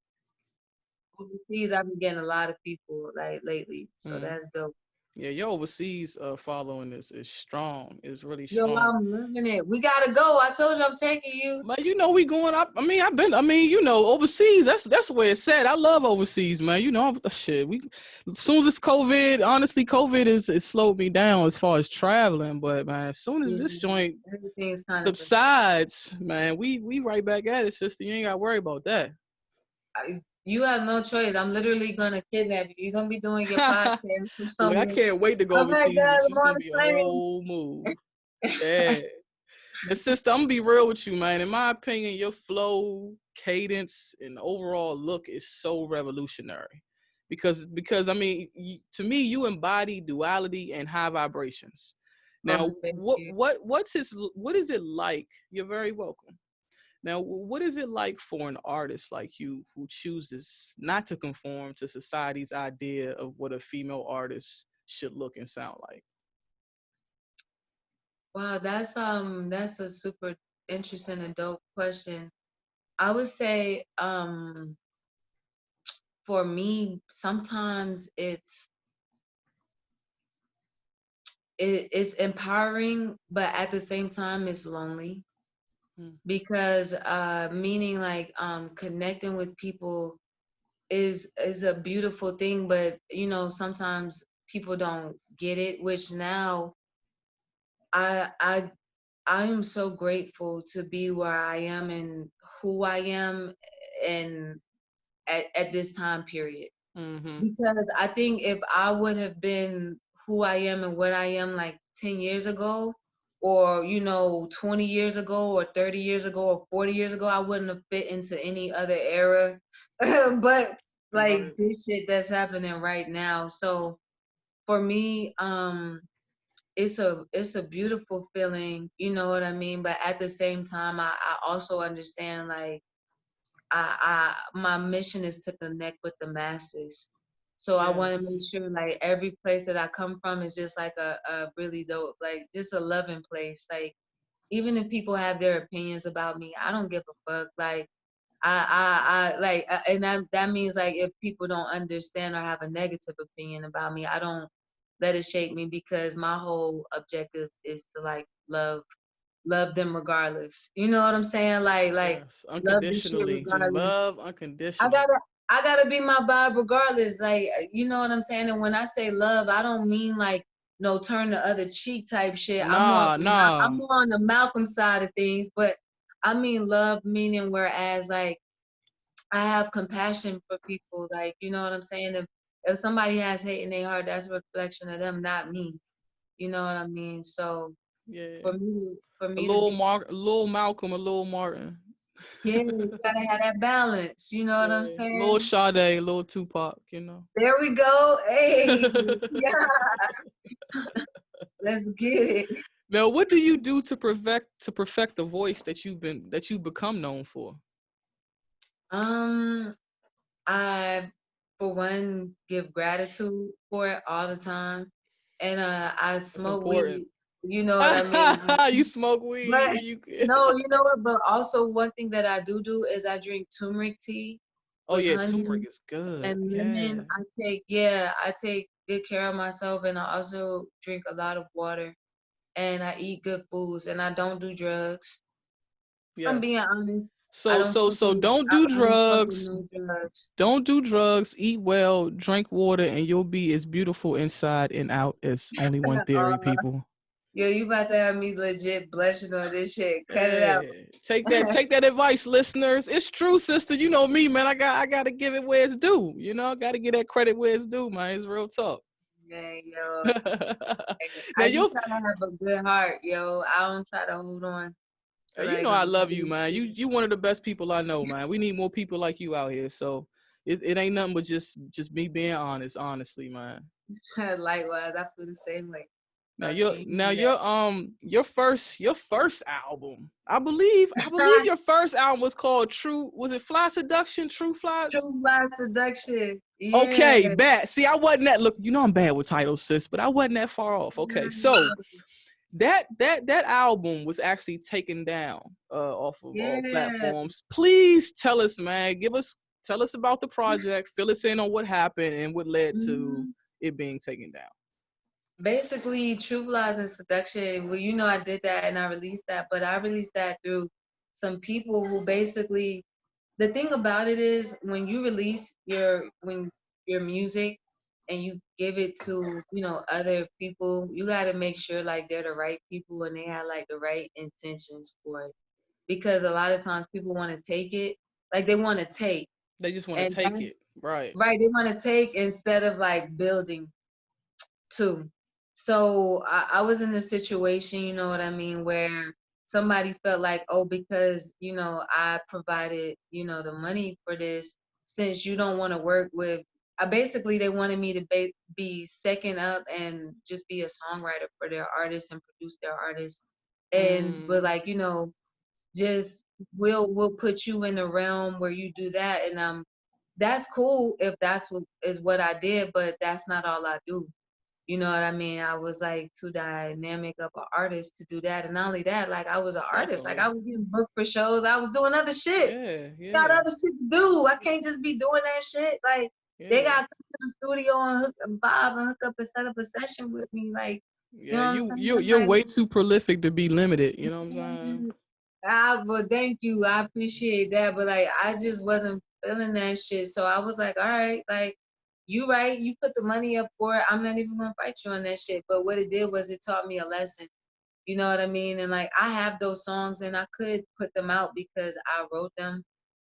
S2: I've been getting a lot of people like lately. So
S1: Mm.
S2: that's dope.
S1: Yeah, your overseas following is strong. Is really
S2: Yo,
S1: strong.
S2: I'm loving it. We gotta go. I told you I'm taking you.
S1: Man, we going up. I mean, overseas. That's where it's at. I love overseas, man. Shit. As soon as it's COVID, honestly, COVID is slowed me down as far as traveling. But man, as soon as
S2: Yeah,
S1: this joint
S2: everything's kind of
S1: subsides, man, we right back at it, sister. You ain't got to worry about that.
S2: you have no choice. I'm literally gonna kidnap you. You're gonna be doing your podcast from
S1: Look, I
S2: somewhere.
S1: can't wait to go
S2: Oh my
S1: overseas
S2: God,
S1: with you.
S2: I'm
S1: It's gonna
S2: on
S1: be a
S2: the
S1: whole move.
S2: plane.
S1: Yeah. But sister, I'm gonna be real with you, man. In my opinion, your flow, cadence, and overall look is so revolutionary. Because I mean, to me, you embody duality and high vibrations.
S2: Oh,
S1: Now,
S2: thank you.
S1: what is it like? You're very welcome. Now, what is it like for an artist like you who chooses not to conform to society's idea of what a female artist should look and sound like?
S2: Wow, that's a super interesting and dope question. I would say for me sometimes it's empowering, but at the same time it's lonely
S1: Mm,
S2: because meaning like connecting with people is a beautiful thing, but sometimes people don't get it, which now I I I am so grateful to be where I am and who I am and at this time period.
S1: mm-hmm.
S2: Because I think if I would have been who I am and what I am like 10 years ago, or 20 years ago, or 30 years ago, or 40 years ago, I wouldn't have fit into any other era. But like
S1: Right.
S2: this shit that's happening right now. So for me, it's a beautiful feeling, you know what I mean? But at the same time, I also understand like my mission is to connect with the masses. So I want to make
S1: Yes.
S2: sure like every place that I come from is just like a really dope, like just a loving place. Like even if people have their opinions about me, I don't give a fuck. Like I like, and that means like if people don't understand or have a negative opinion about me, I don't let it shape me because my whole objective is to like love them regardless. You know what I'm saying? Like
S1: Yes.
S2: love this shit
S1: Unconditionally. Just
S2: regardless.
S1: love
S2: I
S1: unconditionally.
S2: gotta I gotta be my vibe regardless. Like you know what I'm saying? And when I say love, I don't mean like no turn the other cheek type shit.
S1: Nah,
S2: I'm
S1: nah.
S2: more on the Malcolm side of things, but I mean love meaning whereas like I have compassion for people. Like you know what I'm saying? If somebody has hate in their heart, that's a reflection of them, not me. You know what I mean? So
S1: Yeah.
S2: for me to be
S1: A little Malcolm, a little Martin.
S2: yeah, you gotta have that balance. You know what I'm
S1: Yeah. Little
S2: saying?
S1: Sade, little Tupac.
S2: There we go. Hey, yeah, let's get it.
S1: Now, what do you do to perfect the voice that you've become known for?
S2: Um, I for one give gratitude for it all the time, and I
S1: That's
S2: smoke
S1: important.
S2: weed. You know what I mean?
S1: You smoke weed
S2: But
S1: and you.
S2: no, you know what? But also one thing that I do is I drink turmeric tea
S1: Oh
S2: with
S1: yeah,
S2: honey
S1: turmeric is good.
S2: and lemon.
S1: Yeah.
S2: I take good care of myself, and I also drink a lot of water, and I eat good foods, and I don't do drugs. I'm being
S1: Yes.
S2: honest.
S1: So don't do
S2: I don't fuck with
S1: drugs.
S2: no drugs.
S1: Don't do drugs. Eat well. Drink water, and you'll be as beautiful inside and out as only one theory,
S2: Uh,
S1: people.
S2: yo, you about to have me legit blushing on this shit. Cut it out.
S1: Yeah, take that advice, listeners. It's true, sister. You know me, man. I got to give it where it's due. You know, I got to get that credit where it's due, man. It's real talk.
S2: Man, yo,
S1: Now
S2: I just
S1: you,
S2: try to have a good heart, yo. I don't try to hold on to
S1: you
S2: like
S1: know I love you,
S2: negative
S1: man.
S2: shit.
S1: You one of the best people I know, man. We need more people like you out here. So it ain't nothing but just me being honest, honestly, man.
S2: Likewise, I feel the same way
S1: Now
S2: about
S1: your
S2: you. You
S1: now
S2: know that.
S1: your first album. I believe your first album was called True. Was it Fly Seduction? True Flies?
S2: True Blind Seduction. Yeah.
S1: Okay, bad. See, I wasn't that look, I'm bad with titles, sis, but I wasn't that far off. Okay, so that album was actually taken down off of all
S2: Yeah.
S1: platforms. Please tell us, man. Tell us about the project, fill us in on what happened and what led to
S2: Mhm.
S1: it being taken down.
S2: Basically, True Lies and Seduction. Well, you know, I did that and I released that, but I released that through some people who basically. The thing about it is when you release your music and you give it to other people, you got to make sure like they're the right people and they have like the right intentions for it. Because a lot of times people want to take it, like they want to take,
S1: They just want to
S2: and
S1: take it. Right.
S2: right, they want to take instead of like building too. So I was in a situation, you know what I mean, where somebody felt like, oh, because, I provided, the money for this, since you don't want to work with, basically they wanted me to be second up and just be a songwriter for their artists and produce their artists. But
S1: Mm,
S2: like, just we'll put you in the realm where you do that. And that's cool if that's what I did, but that's not all I do. You know what I mean? I was like too dynamic of an artist to do that. And not only that, like I was an artist. Like I
S1: definitely.
S2: was getting booked for shows. I was doing other shit.
S1: Yeah,
S2: Got
S1: yeah,
S2: other shit to do. I can't just be doing that shit. Like they
S1: yeah.
S2: got to come to the studio and hook Bob and hook up and set up a session with me. Like, you
S1: Yeah,
S2: know what I'm
S1: you
S2: saying?
S1: you
S2: I'm
S1: you're
S2: like,
S1: way too prolific to be limited, you know what I'm saying?
S2: mm, well, thank you. I appreciate that. But like I just wasn't feeling that shit. So I was like, all right, like you right, you put the money up for it. I'm not even gonna fight you on that shit. But what it did was it taught me a lesson. You know what I mean? And like I have those songs and I could put them out because I wrote them,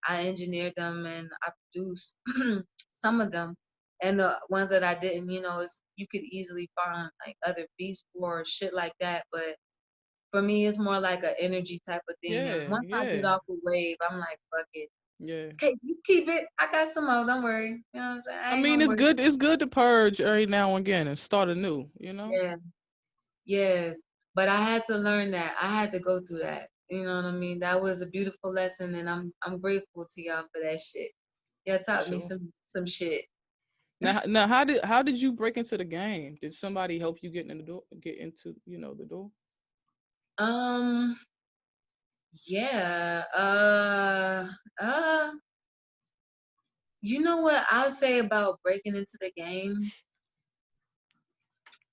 S2: I engineered them, and I produced some of them. And the ones that I didn't, you could easily find like other beats for shit like that. But for me, it's more like an energy type of thing. And
S1: Yeah,
S2: once I get
S1: yeah,
S2: off the wave, I'm like, fuck it.
S1: yeah.
S2: Okay, you keep it. I got some more. Don't worry. You know what I'm saying?
S1: I
S2: I ain't
S1: mean,
S2: gonna
S1: it's
S2: worry.
S1: good. It's good to purge every now and again and start anew. You know.
S2: Yeah. Yeah, but I had to learn that. I had to go through that. You know what I mean? That was a beautiful lesson, and I'm grateful to y'all for that shit. Y'all
S1: For
S2: taught me
S1: sure.
S2: some shit.
S1: Now, how did you break into the game? Did somebody help you get in the door? Get into the door?
S2: Um, yeah. You know what I'll say about breaking into the game?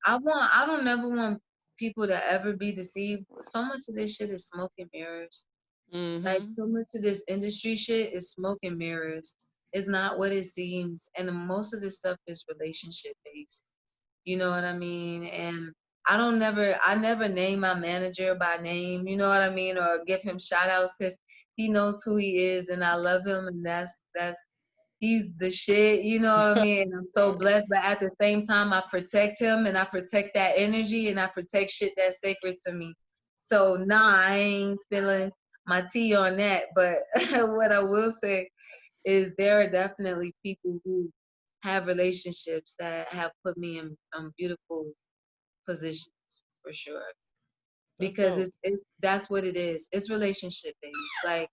S2: I don't never want people to ever be deceived. So much of this shit is smoke and mirrors. Like
S1: Mm-hmm.
S2: so much of this industry shit is smoke and mirrors. It's not what it seems, and most of this stuff is relationship based. You know what I mean? And I never name my manager by name. You know what I mean? Or give him shout outs because he knows who he is, and I love him, and that's he's the shit. You know what I mean? And I'm so
S1: Right.
S2: blessed, but at the same time, I protect him, and I protect that energy, and I protect shit that's sacred to me. So nah, I ain't spilling my tea on that. But what I will say is there are definitely people who have relationships that have put me in beautiful positions for sure.
S1: That's
S2: Because
S1: dope.
S2: it's that's what it is. It's relationship based. Like,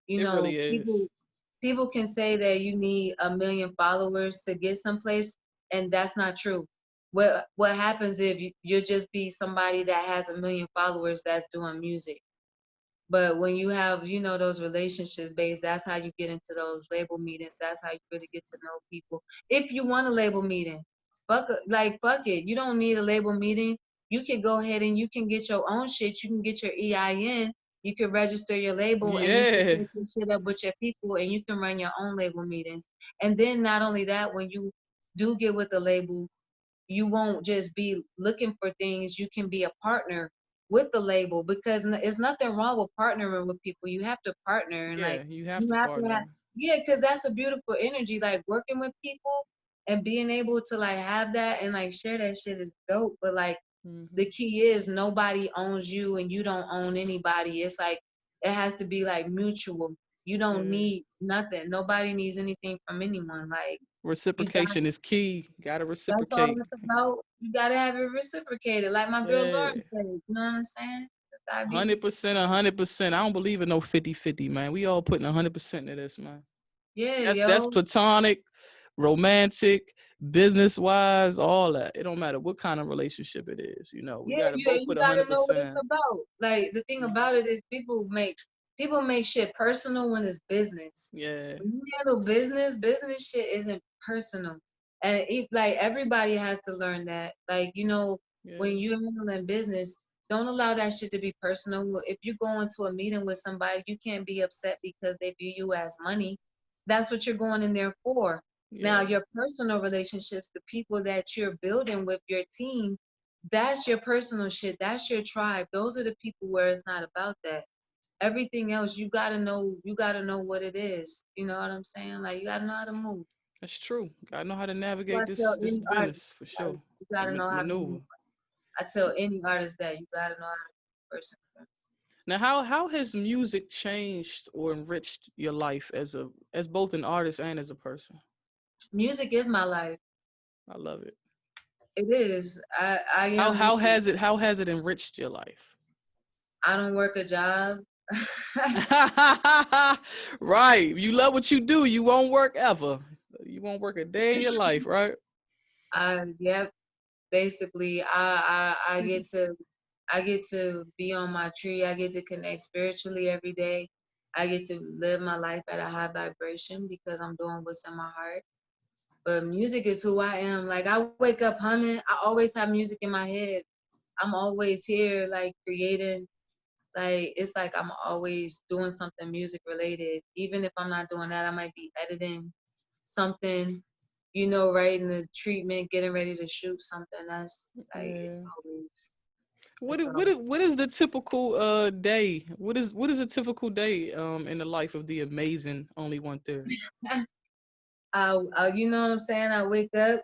S1: It really
S2: people
S1: is.
S2: can say that you need a million followers to get someplace, and that's not true. what happens if you'll just be somebody that has 1 million followers that's doing music. But when you have, those relationships based, that's how you get into those label meetings. That's how you really get to know people. If you want a label meeting, fuck it. You don't need a label meeting. You can go ahead and you can get your own shit. You can get your EIN. You can register your label and you can
S1: Yeah.
S2: set your shit up with your people and you can run your own label meetings. And then not only that, when you do get with the label, you won't just be looking for things. You can be a partner with the label because it's nothing wrong with partnering with people. You have to partner and
S1: Yeah, you have
S2: you
S1: to
S2: have to have,
S1: partner.
S2: yeah, because that's a beautiful energy. Like working with people and being able to have that and share that shit is dope. But the
S1: Hmm.
S2: key is nobody owns you and you don't own anybody. It's it has to be mutual. You don't
S1: Yeah.
S2: need nothing. Nobody needs anything from anyone. You got
S1: Reciprocation is key. Gotta
S2: that's all
S1: reciprocate.
S2: it's about. You gotta have it reciprocated. Like my girl Lauren
S1: Yeah.
S2: said, you know what I'm saying? It's gotta be
S1: 100%,
S2: reciprocated.
S1: 100%. I don't believe in no 50-50, man. We all putting 100% into this, man.
S2: Yeah,
S1: That's
S2: yo.
S1: platonic, romantic, business wise, all that. It don't matter what kind of relationship it is. We
S2: Yeah,
S1: gotta both
S2: you
S1: put
S2: gotta know what it's
S1: 100%.
S2: about. The thing about it is people make shit personal when it's business.
S1: Yeah,
S2: When you handle business shit isn't personal. And everybody has to learn that. When
S1: yeah,
S2: you're handling business, don't allow that shit to be personal. If you go into a meeting with somebody, you can't be upset because they view you as money. That's what you're going in there for. Now,
S1: yeah.
S2: your personal relationships, the people that you're building with your team, that's your personal shit. That's your tribe. Those are the people where it's not about that. Everything else, you gotta know what it is. You know what I'm saying? You gotta know how to move.
S1: That's true. Gotta know how to
S2: So I
S1: navigate
S2: tell
S1: this
S2: any artist,
S1: business for sure.
S2: you gotta know how to move.
S1: Maneuver.
S2: I tell any artist that you gotta know how to move person.
S1: Now, how has music changed or enriched your life as both an artist and as a person?
S2: Music is my life.
S1: I love it.
S2: It is. I
S1: How
S2: am.
S1: how has it how has it enriched your life?
S2: I don't work a job.
S1: Right. You love what you do. You won't work ever. You won't work a day in your life, right?
S2: Yep. Basically, I get to be on my tree. I get to connect spiritually every day. I get to live my life at a high vibration because I'm doing what's in my heart. But music is who I am. I wake up humming. I always have music in my head. I'm always here, creating. It's I'm always doing something music related. Even if I'm not doing that, I might be editing something, writing the treatment, getting ready to shoot something. That's it's
S1: Yeah.
S2: always,
S1: What
S2: it's
S1: is, what
S2: always.
S1: is, what is the typical day? What is a typical day in the life of the amazing Only One Theory?
S2: You know what I'm saying? I wake up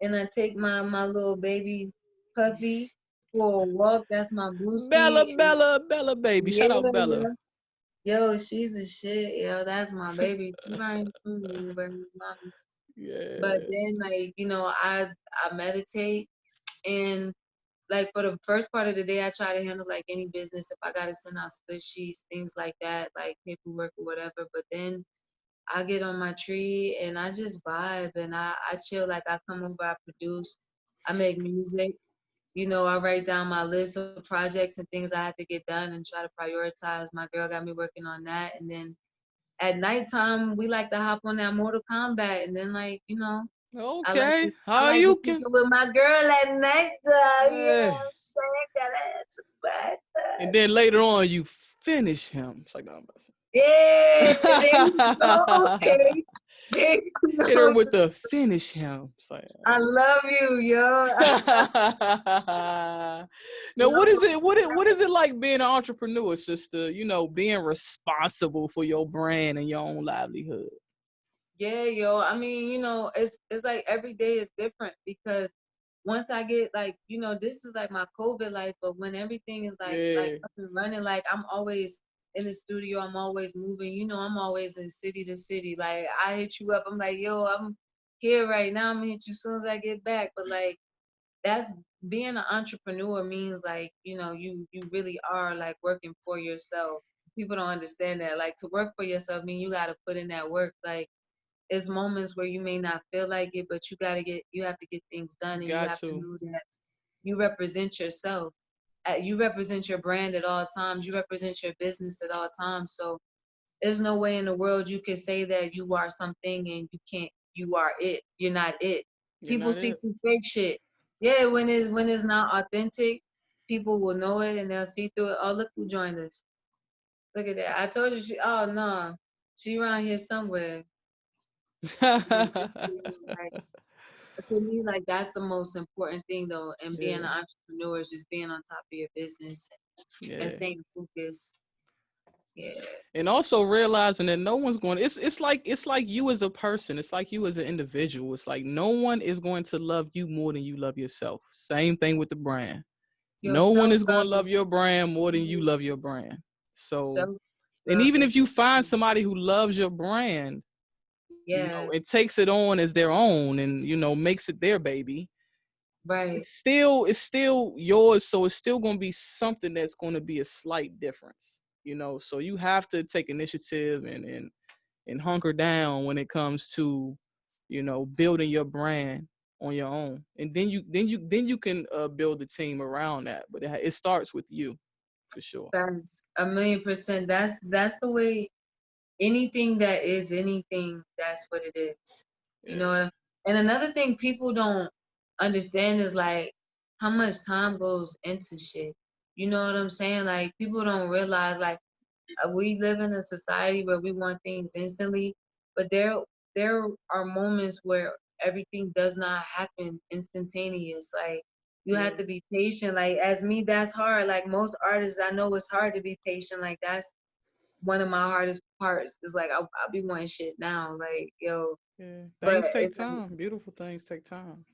S2: and I take my little baby puppy for a walk. That's my
S1: Bella,
S2: Blueski. And
S1: Bella, Bella, baby. Shout
S2: yeah,
S1: out Bella.
S2: yeah. Yo, she's the shit. Yo, that's my baby. She might remember mommy. But
S1: Yeah.
S2: then I meditate and for the first part of the day I try to handle any business if I gotta send out split sheets, things like that, paperwork or whatever. But then I get on my tree and I just vibe and I chill. I come over, I produce, I make music. I write down my list of projects and things I have to get done and try to prioritize. My girl got me working on that. And then at nighttime, we like to hop on that Mortal Kombat. And then, I like to
S1: Okay.
S2: I
S1: How
S2: like to
S1: you
S2: kick
S1: can?
S2: it with my girl at nighttime. You know what
S1: Hey.
S2: I'm saying? Gotta have some back
S1: And
S2: time.
S1: then later on, you finish him. It's like, no, I'm about
S2: Yeah, there you go.
S1: to
S2: Okay. There you
S1: hit her
S2: go.
S1: with the finish him. It's like,
S2: I love you, yo.
S1: now, what is it? What is it like being an entrepreneur, sister? Being responsible for your brand and your own livelihood.
S2: Yeah, yo. I mean, it's every day is different because once I get this is my COVID life, but when everything is
S1: Yeah.
S2: up and running, I'm always in the studio, I'm always moving, I'm always in city to city. I hit you up, I'm like, yo, I'm here right now, I'm gonna hit you as soon as I get back. But that's being an entrepreneur means you really are working for yourself. People don't understand that. To work for yourself mean you gotta put in that work. it's moments where you may not feel like it, but you have to get things done,
S1: You
S2: and you
S1: got
S2: have to
S1: to.
S2: know that you represent yourself. You represent your brand at all times. You represent your business at all times. So there's no way in the world you can say that you are something and you can't. You are it. You're not it.
S1: You're
S2: People
S1: not
S2: see
S1: it.
S2: through fake shit. Yeah, when it's not authentic, people will know it and they'll see through it. Oh, look who joined us. Look at that. I told you. Oh no, she around here somewhere. But like, to me, like that's the most important thing though. And being an
S1: Yeah.
S2: entrepreneur is just being on top of your business and
S1: Yeah.
S2: staying focused. Yeah.
S1: And also realizing that no one's going, it's like you as a person, it's like you as an individual. It's like no one is going to love you more than you love yourself. Same thing with the brand.
S2: Your
S1: No one
S2: self
S1: is going
S2: love
S1: to
S2: is
S1: love your brand more than you
S2: huge.
S1: love your brand. So,
S2: Self
S1: and
S2: love
S1: even
S2: is
S1: if you find
S2: huge.
S1: somebody who loves your brand,
S2: Yeah.
S1: it takes it on as their own and makes it their baby,
S2: Right.
S1: it's still yours, so it's still going to be something that's going to be a slight difference. So you have to take initiative and hunker down when it comes to building your brand on your own, and then you can build a team around that, but it starts with you for sure.
S2: That's 1,000,000%. That's the way anything that is anything, that's what it is. You know
S1: Yeah.
S2: what And another thing people don't understand is like how much time goes into shit. You know what I'm saying? Like people don't realize like we live in a society where we want things instantly, but there are moments where everything does not happen instantaneous. Like you have
S1: Yeah.
S2: to be patient. Like as me, that's hard. Like most artists, I know it's hard to be patient. Like that's one of my hardest parts. Is like I'll be wanting shit now. Like yo,
S1: Yeah,
S2: but
S1: things take
S2: it's like
S1: time. Beautiful things take time.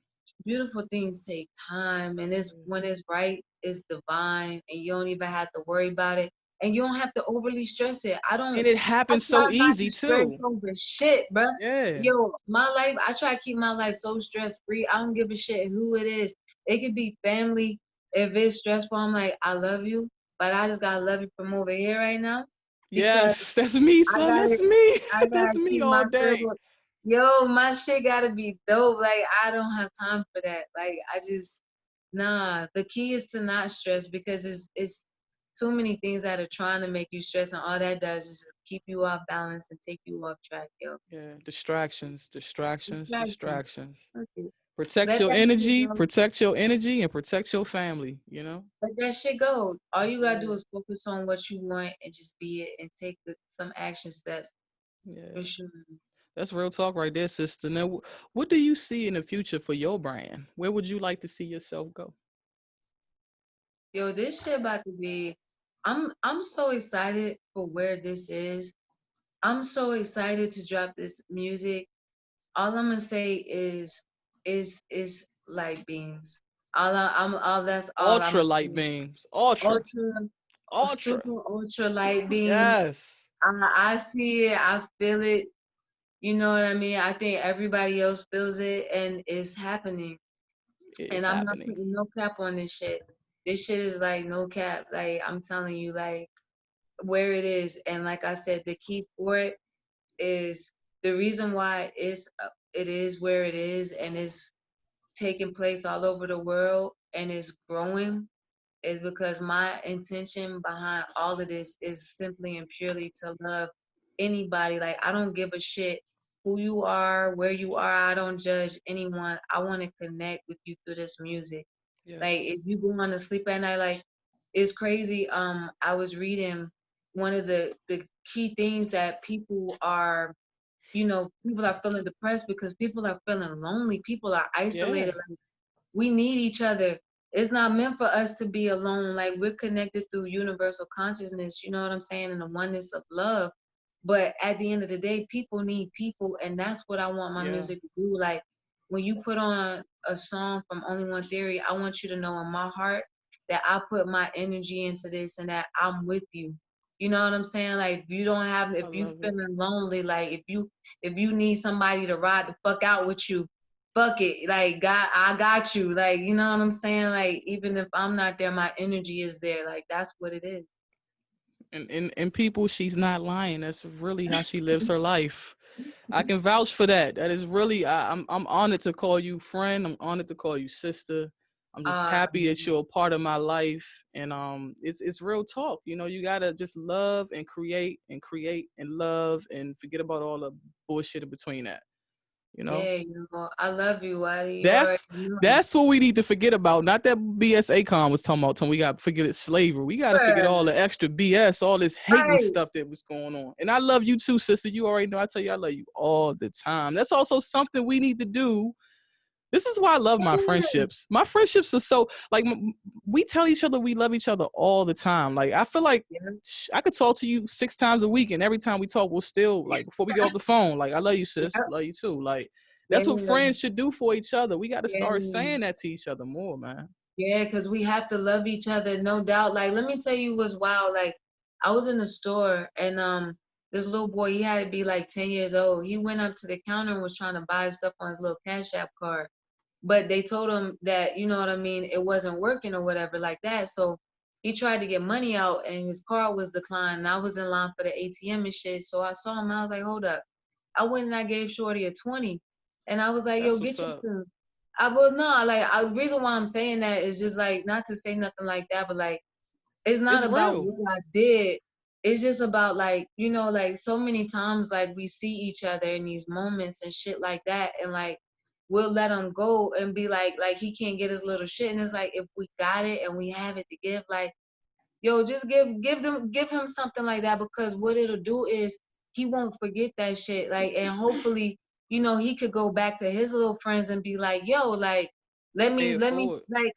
S2: beautiful things take time, and it's
S1: Yeah.
S2: when it's right, it's divine, and you don't even have to worry about it, and you don't have to overly stress it.
S1: And it
S2: I
S1: happens
S2: try
S1: so
S2: not to
S1: easy
S2: stress
S1: too.
S2: over shit, bruh.
S1: Yeah.
S2: Yo, my life, I try to keep my life so stress free. I don't give a shit who it is. It could be family. If it's stressful, I'm like, I love you, but I just gotta love you from over here right now because
S1: Yes, that's me,
S2: I
S1: son.
S2: gotta
S1: That's me.
S2: I
S1: That's
S2: gotta
S1: me
S2: keep
S1: all
S2: my
S1: day.
S2: circle. Yo, my shit gotta be dope. Like I don't have time for that. Like I just nah. The key is to not stress because it's too many things that are trying to make you stress, and all that does is keep you off balance and take you off track. Yo,
S1: Yeah, distractions, distractions,
S2: distraction.
S1: distractions.
S2: Okay.
S1: Protect
S2: Let
S1: your
S2: that shit
S1: energy,
S2: go.
S1: protect your energy, and protect your family.
S2: Let that shit go. All you gotta do
S1: Yeah,
S2: is focus on what you want and just be it and take some action steps
S1: yeah.
S2: for sure.
S1: That's real talk right there, sister. Now, what do you see in the future for your brand? Where would you like to see yourself go?
S2: Yo, this shit about to be. I'm so excited for where this is. I'm so excited to drop this music. All I'm gonna say is light beams. All that's all I'm
S1: Ultra
S2: gonna
S1: light
S2: say.
S1: beams. Ultra.
S2: Ultra,
S1: Ultra.
S2: super ultra light beams.
S1: Yes.
S2: I see it. I feel it. You know what I mean? I think everybody else feels it, and it's happening.
S1: It's
S2: And I'm not
S1: happening.
S2: putting no cap on this shit. This shit is like no cap. Like I'm telling you, like where it is. And like I said, the key for it is the reason why it is where it is and it's taking place all over the world and it's growing is because my intention behind all of this is simply and purely to love anybody. Like I don't give a shit who you are, where you are. I don't judge anyone. I want to connect with you through this music. Like
S1: Yes.
S2: if you go on to sleep at night, like it's crazy. I was reading one of the key things that people are feeling depressed because people are feeling lonely. People are
S1: Yeah.
S2: isolated. Like we need each other. It's not meant for us to be alone. Like we're connected through universal consciousness, you know what I'm saying, and the oneness of love. But at the end of the day, people need people, and that's what I want my
S1: Yeah.
S2: music to do. Like when you put on a song from Only One Theory, I want you to know in my heart that I put my energy into this and that I'm with you. You know what I'm saying? Like
S1: I
S2: if you
S1: love it.
S2: feeling lonely, like if you need somebody to ride the fuck out with you, fuck it. Like God, I got you. Like, you know what I'm saying? Like even if I'm not there, my energy is there. Like that's what it is.
S1: And people, she's not lying. That's really how she lives her life. I can vouch for that. That is really I'm honored to call you friend. I'm honored to call you sister. I'm just happy that
S2: Man.
S1: you're a part of my life. And it's real talk. You know, you gotta just love and create and love and forget about all the bullshit in between that. You know?
S2: Yeah, you know, I love you, Waddy. You already
S1: That's
S2: know.
S1: that's what we need to forget about. Not that BS Akon was talking about. Telling we got to forget it slavery. We got to forget all
S2: Bruh.
S1: the extra BS, all this hating
S2: Right.
S1: stuff that was going on. And I love you too, sister. You already know. I tell you, I love you all the time. That's also something we need to do. This is why I love my
S2: Yeah.
S1: friendships. My friendships are so like we tell each other we love each other all the time. Like I feel like
S2: Yeah.
S1: I could talk to you 6 times a week, and every time we talk, we'll still like before we get off the phone, like I love you, sis.
S2: Yep.
S1: Love you too. Like
S2: Yeah.
S1: that's what friends should do for each other. We got to
S2: Yeah.
S1: start saying that to each other more, man.
S2: Yeah, because we have to love each other, no doubt. Like, let me tell you what's wild. Like, I was in the store and this little boy, he had to be like 10 years old. He went up to the counter and was trying to buy stuff on his little Cash App card. But they told him that, you know what I mean, it wasn't working or whatever like that. So he tried to get money out and his card was declined. And I was in line for the ATM and shit. So I saw him. I was like, hold up. I went and I gave Shorty a 20. And I was like, yo,
S1: That's
S2: get
S1: what's
S2: your
S1: up.
S2: stuff. I will not like the reason why I'm saying that is just like not to say nothing like that, but like it's not
S1: It's
S2: about
S1: real.
S2: what I did. It's just about like, you know, like so many times like we see each other in these moments and shit like that, and like we'll let him go and be like he can't get his little shit, and it's like if we got it and we have it to give, like yo, just give him something like that, because what it'll do is he won't forget that shit. Like, and hopefully, you know, he could go back to his little friends and be like, yo, like,
S1: Pay it
S2: let me
S1: forward.
S2: like,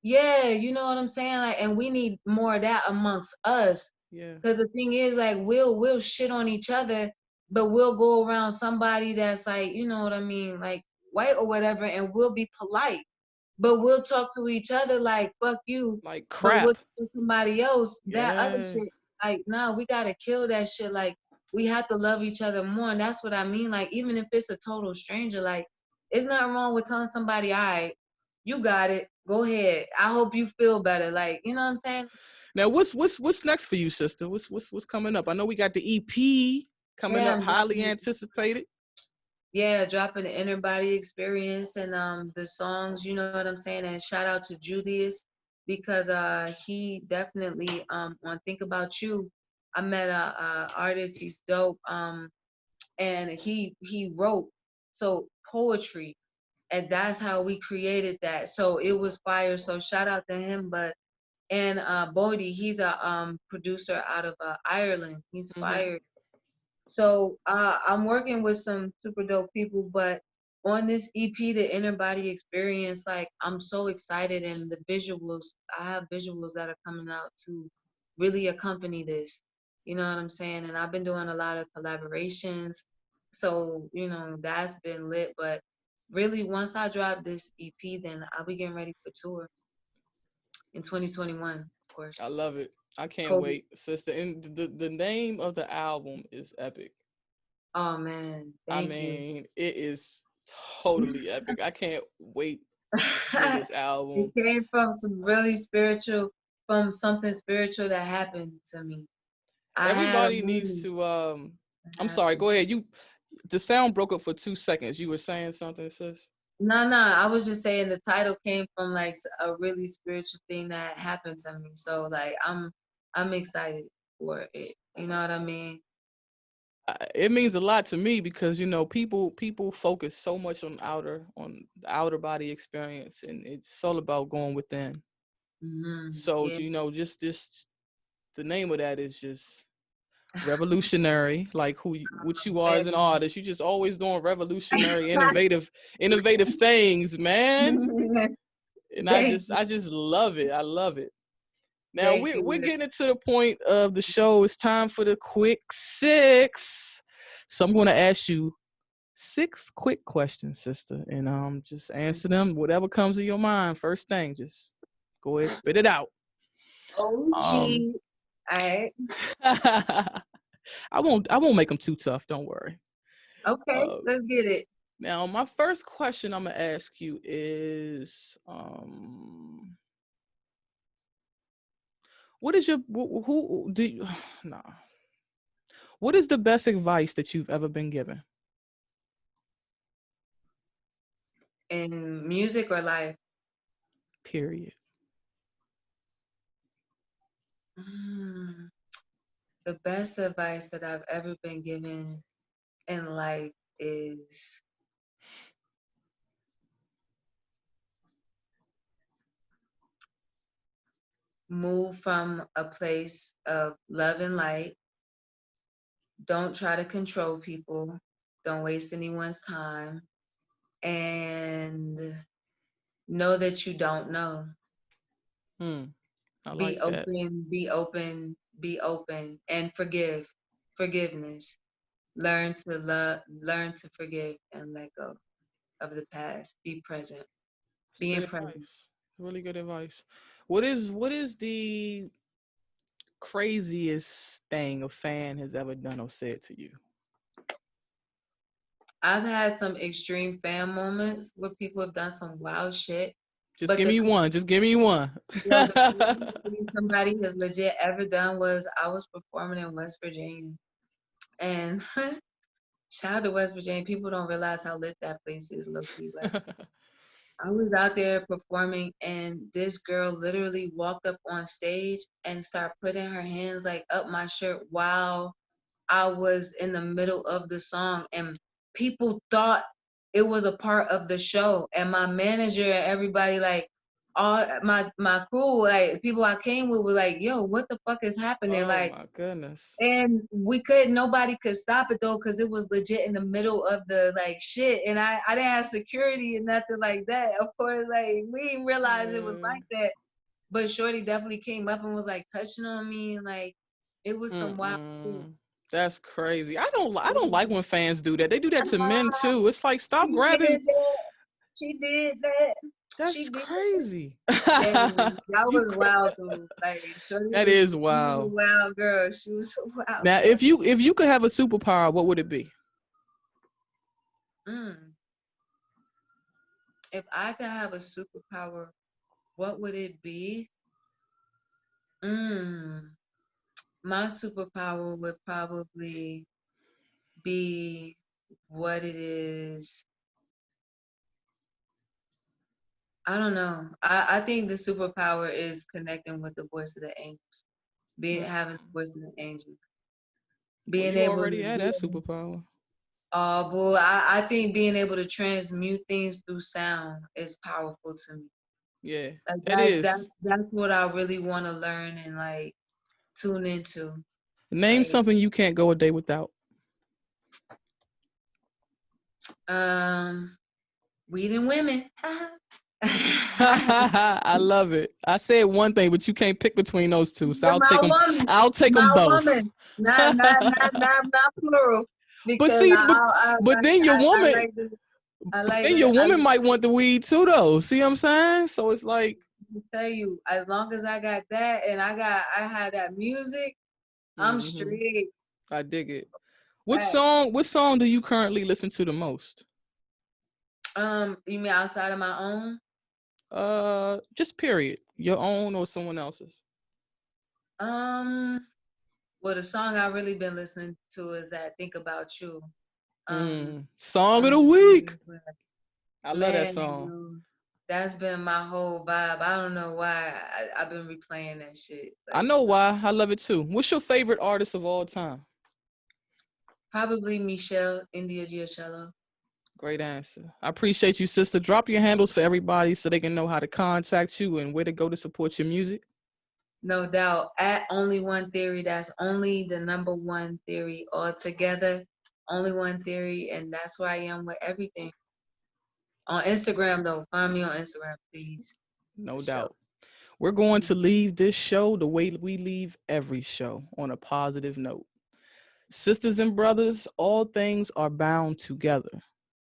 S2: yeah, you know what I'm saying? Like, and we need more of that amongst us.
S1: Yeah.
S2: Cause the thing is, like, we'll shit on each other, but we'll go around somebody that's like, you know what I mean, like white or whatever, and we'll be polite. But we'll talk to each other like fuck you,
S1: Like
S2: but we'll
S1: crap.
S2: tell somebody else that other
S1: Yeah.
S2: shit. Like, nah, we gotta kill that shit. Like, we have to love each other more, and that's what I mean. Like, even if it's a total stranger, like, it's not wrong with telling somebody, all right, you got it, go ahead. I hope you feel better. Like, you know what I'm saying?
S1: Now what's next for you, sister? What's coming up? I know we got the EP coming
S2: Yeah,
S1: up,
S2: I'm
S1: highly
S2: dropping.
S1: anticipated.
S2: Yeah, dropping the inner body experience and the songs, you know what I'm saying? And shout out to Julius because he definitely on Think About You. I met a artist, he's dope. And he wrote so poetry, and that's how we created that. So it was fire. So shout out to him. But and Bodie, he's a producer out of Ireland. He's
S1: Mm-hmm.
S2: fire. So I'm working with some super dope people, but on this EP, the Inner Body Experience, like I'm so excited, and the visuals, I have visuals that are coming out to really accompany this. You know what I'm saying? And I've been doing a lot of collaborations, so you know that's been lit. But really, once I drop this EP, then I'll be getting ready for tour in 2021, of course.
S1: I love it. I can't
S2: COVID.
S1: wait, sister. And the name of the album is epic.
S2: Oh man,
S1: I
S2: thank you.
S1: mean, it is totally epic. I can't wait to hear this
S2: It
S1: album.
S2: came from some really spiritual, from something spiritual that happened to me. I had a
S1: Everybody needs
S2: moment
S1: to
S2: that
S1: I'm sorry,
S2: happened.
S1: go ahead. You the sound broke up for 2 seconds. You were saying something, sis?
S2: No, no, I was just saying the title came from like a really spiritual thing that happened to me. So like I'm excited for it. You know what I mean?
S1: It means a lot to me because you know people focus so much on the outer body experience, and it's all about going within. So
S2: Yeah.
S1: you know, just the name of that is just revolutionary. Like what you are as an
S2: Man.
S1: artist, you just always doing revolutionary, innovative things, man. And
S2: Thank you.
S1: I just love it. I love it. Now
S2: Thank
S1: we're
S2: you.
S1: getting to the point of the show. It's time for the quick six. So I'm going to ask you 6 quick questions, sister, and just answer them. Whatever comes to your mind, first thing, just go ahead, spit it out.
S2: Oh,
S1: Um,
S2: gee. All right.
S1: I won't make them too tough. Don't worry.
S2: Okay,
S1: Uh,
S2: let's get it.
S1: Now my first question I'm gonna ask you is, What is your who do you, nah. What is the best advice that you've ever been given?
S2: In music or life?
S1: Period.
S2: Mm, the best advice that I've ever been given in life is move from a place of love and light. Don't try to control people. Don't waste anyone's time. And know that you don't know.
S1: Hmm. I
S2: Be
S1: like that.
S2: open, be open, be open, and forgive. Forgiveness. Learn to forgive and let go of the past. Be present.
S1: It's
S2: Being
S1: good
S2: present.
S1: advice. Really good advice. What is the craziest thing a fan has ever done or said to you?
S2: I've had some extreme fan moments where people have done some wild shit.
S1: Just
S2: But
S1: give me one. Just give me one.
S2: the craziest thing somebody has legit ever done was I was performing in West Virginia. And shout out to West Virginia. People don't realize how lit that place is, low key. Like I was out there performing and this girl literally walked up on stage and started putting her hands like up my shirt while I was in the middle of the song, and people thought it was a part of the show. And my manager and everybody, like all my crew, like people I came with, were like, "Yo, what the fuck is happening?"
S1: Oh
S2: Like,
S1: my goodness.
S2: and nobody could stop it though, because it was legit in the middle of the like shit, and I didn't have security and nothing like that. Of course, like we didn't realize it was like
S1: Mm,
S2: that. But Shorty definitely came up and was like touching on me, and like it was some wild shit.
S1: mm-mm. That's crazy. I don't like when fans do that. They do that to men too. It's like stop
S2: She
S1: grabbing.
S2: did that. She did that. She
S1: That's
S2: did.
S1: crazy.
S2: Yeah, that
S1: You
S2: was wild
S1: cra-
S2: though. Like
S1: that is
S2: She was a
S1: wild.
S2: wild girl. She was a wild
S1: Now,
S2: girl.
S1: if you could have a superpower, what would it be?
S2: Mm. If I could have a superpower, what would it be? Mm. My superpower would probably be what it is. I don't know. I think the superpower is connecting with the voice of the angels. Being
S1: Mm.
S2: having the voice of the angels.
S1: Well,
S2: Being
S1: you
S2: able
S1: already
S2: to
S1: had
S2: be
S1: that superpower.
S2: Oh, boy, I think being able to transmute things through sound is powerful to me.
S1: Yeah,
S2: Like
S1: that is.
S2: that's what I really want to learn and like tune into.
S1: Name
S2: Like,
S1: something you can't go a day without.
S2: um, weed and women.
S1: I love it. I said one thing, but you can't pick between those two, so I'll
S2: My
S1: take them.
S2: woman,
S1: I'll take them
S2: my
S1: both.
S2: woman, not plural,
S1: But
S2: because
S1: see, but then your woman,
S2: I
S1: but
S2: like
S1: then
S2: the
S1: your
S2: I
S1: woman might want the weed too, though. See what I'm saying? So it's like,
S2: tell you, as long as I got that and I had that music, I'm
S1: mm-hmm,
S2: straight.
S1: I dig it. What
S2: Right.
S1: song? What song do you currently listen to the most?
S2: You mean outside of my own?
S1: Just period. Your own or someone else's.
S2: Um, well, the song I really been listening to is that "Think About You." Um,
S1: Song of the
S2: um,
S1: week. I love that
S2: man,
S1: song.
S2: dude, that's been my whole vibe. I don't know why I've been replaying that shit.
S1: I
S2: Like,
S1: know why. I love it too. What's your favorite artist of all time?
S2: probably Michelle India Giacello.
S1: Great answer. I appreciate you, sister. Drop your handles for everybody so they can know how to contact you and where to go to support your music.
S2: No doubt. At Only One Theory, that's only the number one theory altogether. Only One Theory, and that's where I am with everything. On Instagram, though, find me on Instagram, please.
S1: No
S2: So,
S1: doubt. We're going to leave this show the way we leave every show, on a positive note. Sisters and brothers, all things are bound together.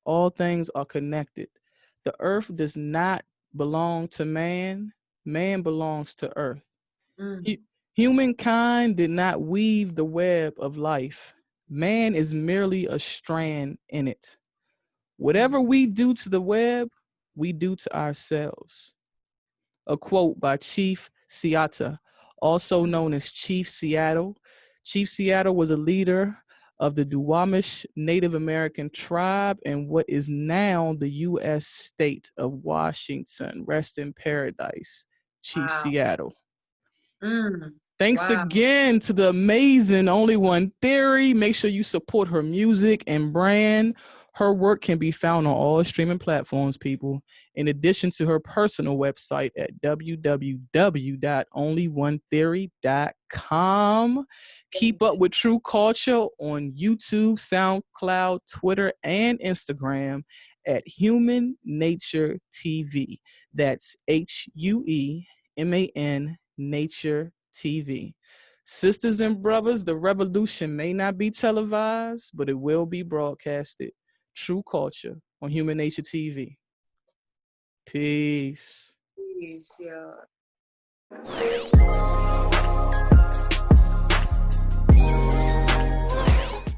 S1: All things are connected. The earth does not belong to man. Man belongs to earth.
S2: mm,
S1: Humankind did not weave the web of life. Man is merely a strand in it.
S2: mm.
S1: Whatever we do to the web, we do to ourselves. A quote by Chief Seata. also known as Chief Seattle. Chief Seattle was a leader of the Duwamish Native American tribe in what is now the U.S. state of Washington. Rest in paradise, Chief
S2: Wow.
S1: Seattle.
S2: Mm.
S1: Thanks
S2: Wow.
S1: again to the amazing Only One Theory. Make sure you support her music and brand. Her work can be found on all streaming platforms, people, in addition to her personal website at www.onlyonetheory.com. Keep up
S2: Thanks.
S1: with True Culture on YouTube, SoundCloud, Twitter, and Instagram at Human Nature TV. That's HUEman Nature TV. Sisters and brothers, the revolution may not be televised, but it will be broadcasted. True Culture on Human Nature TV. Peace.
S2: Please, yo.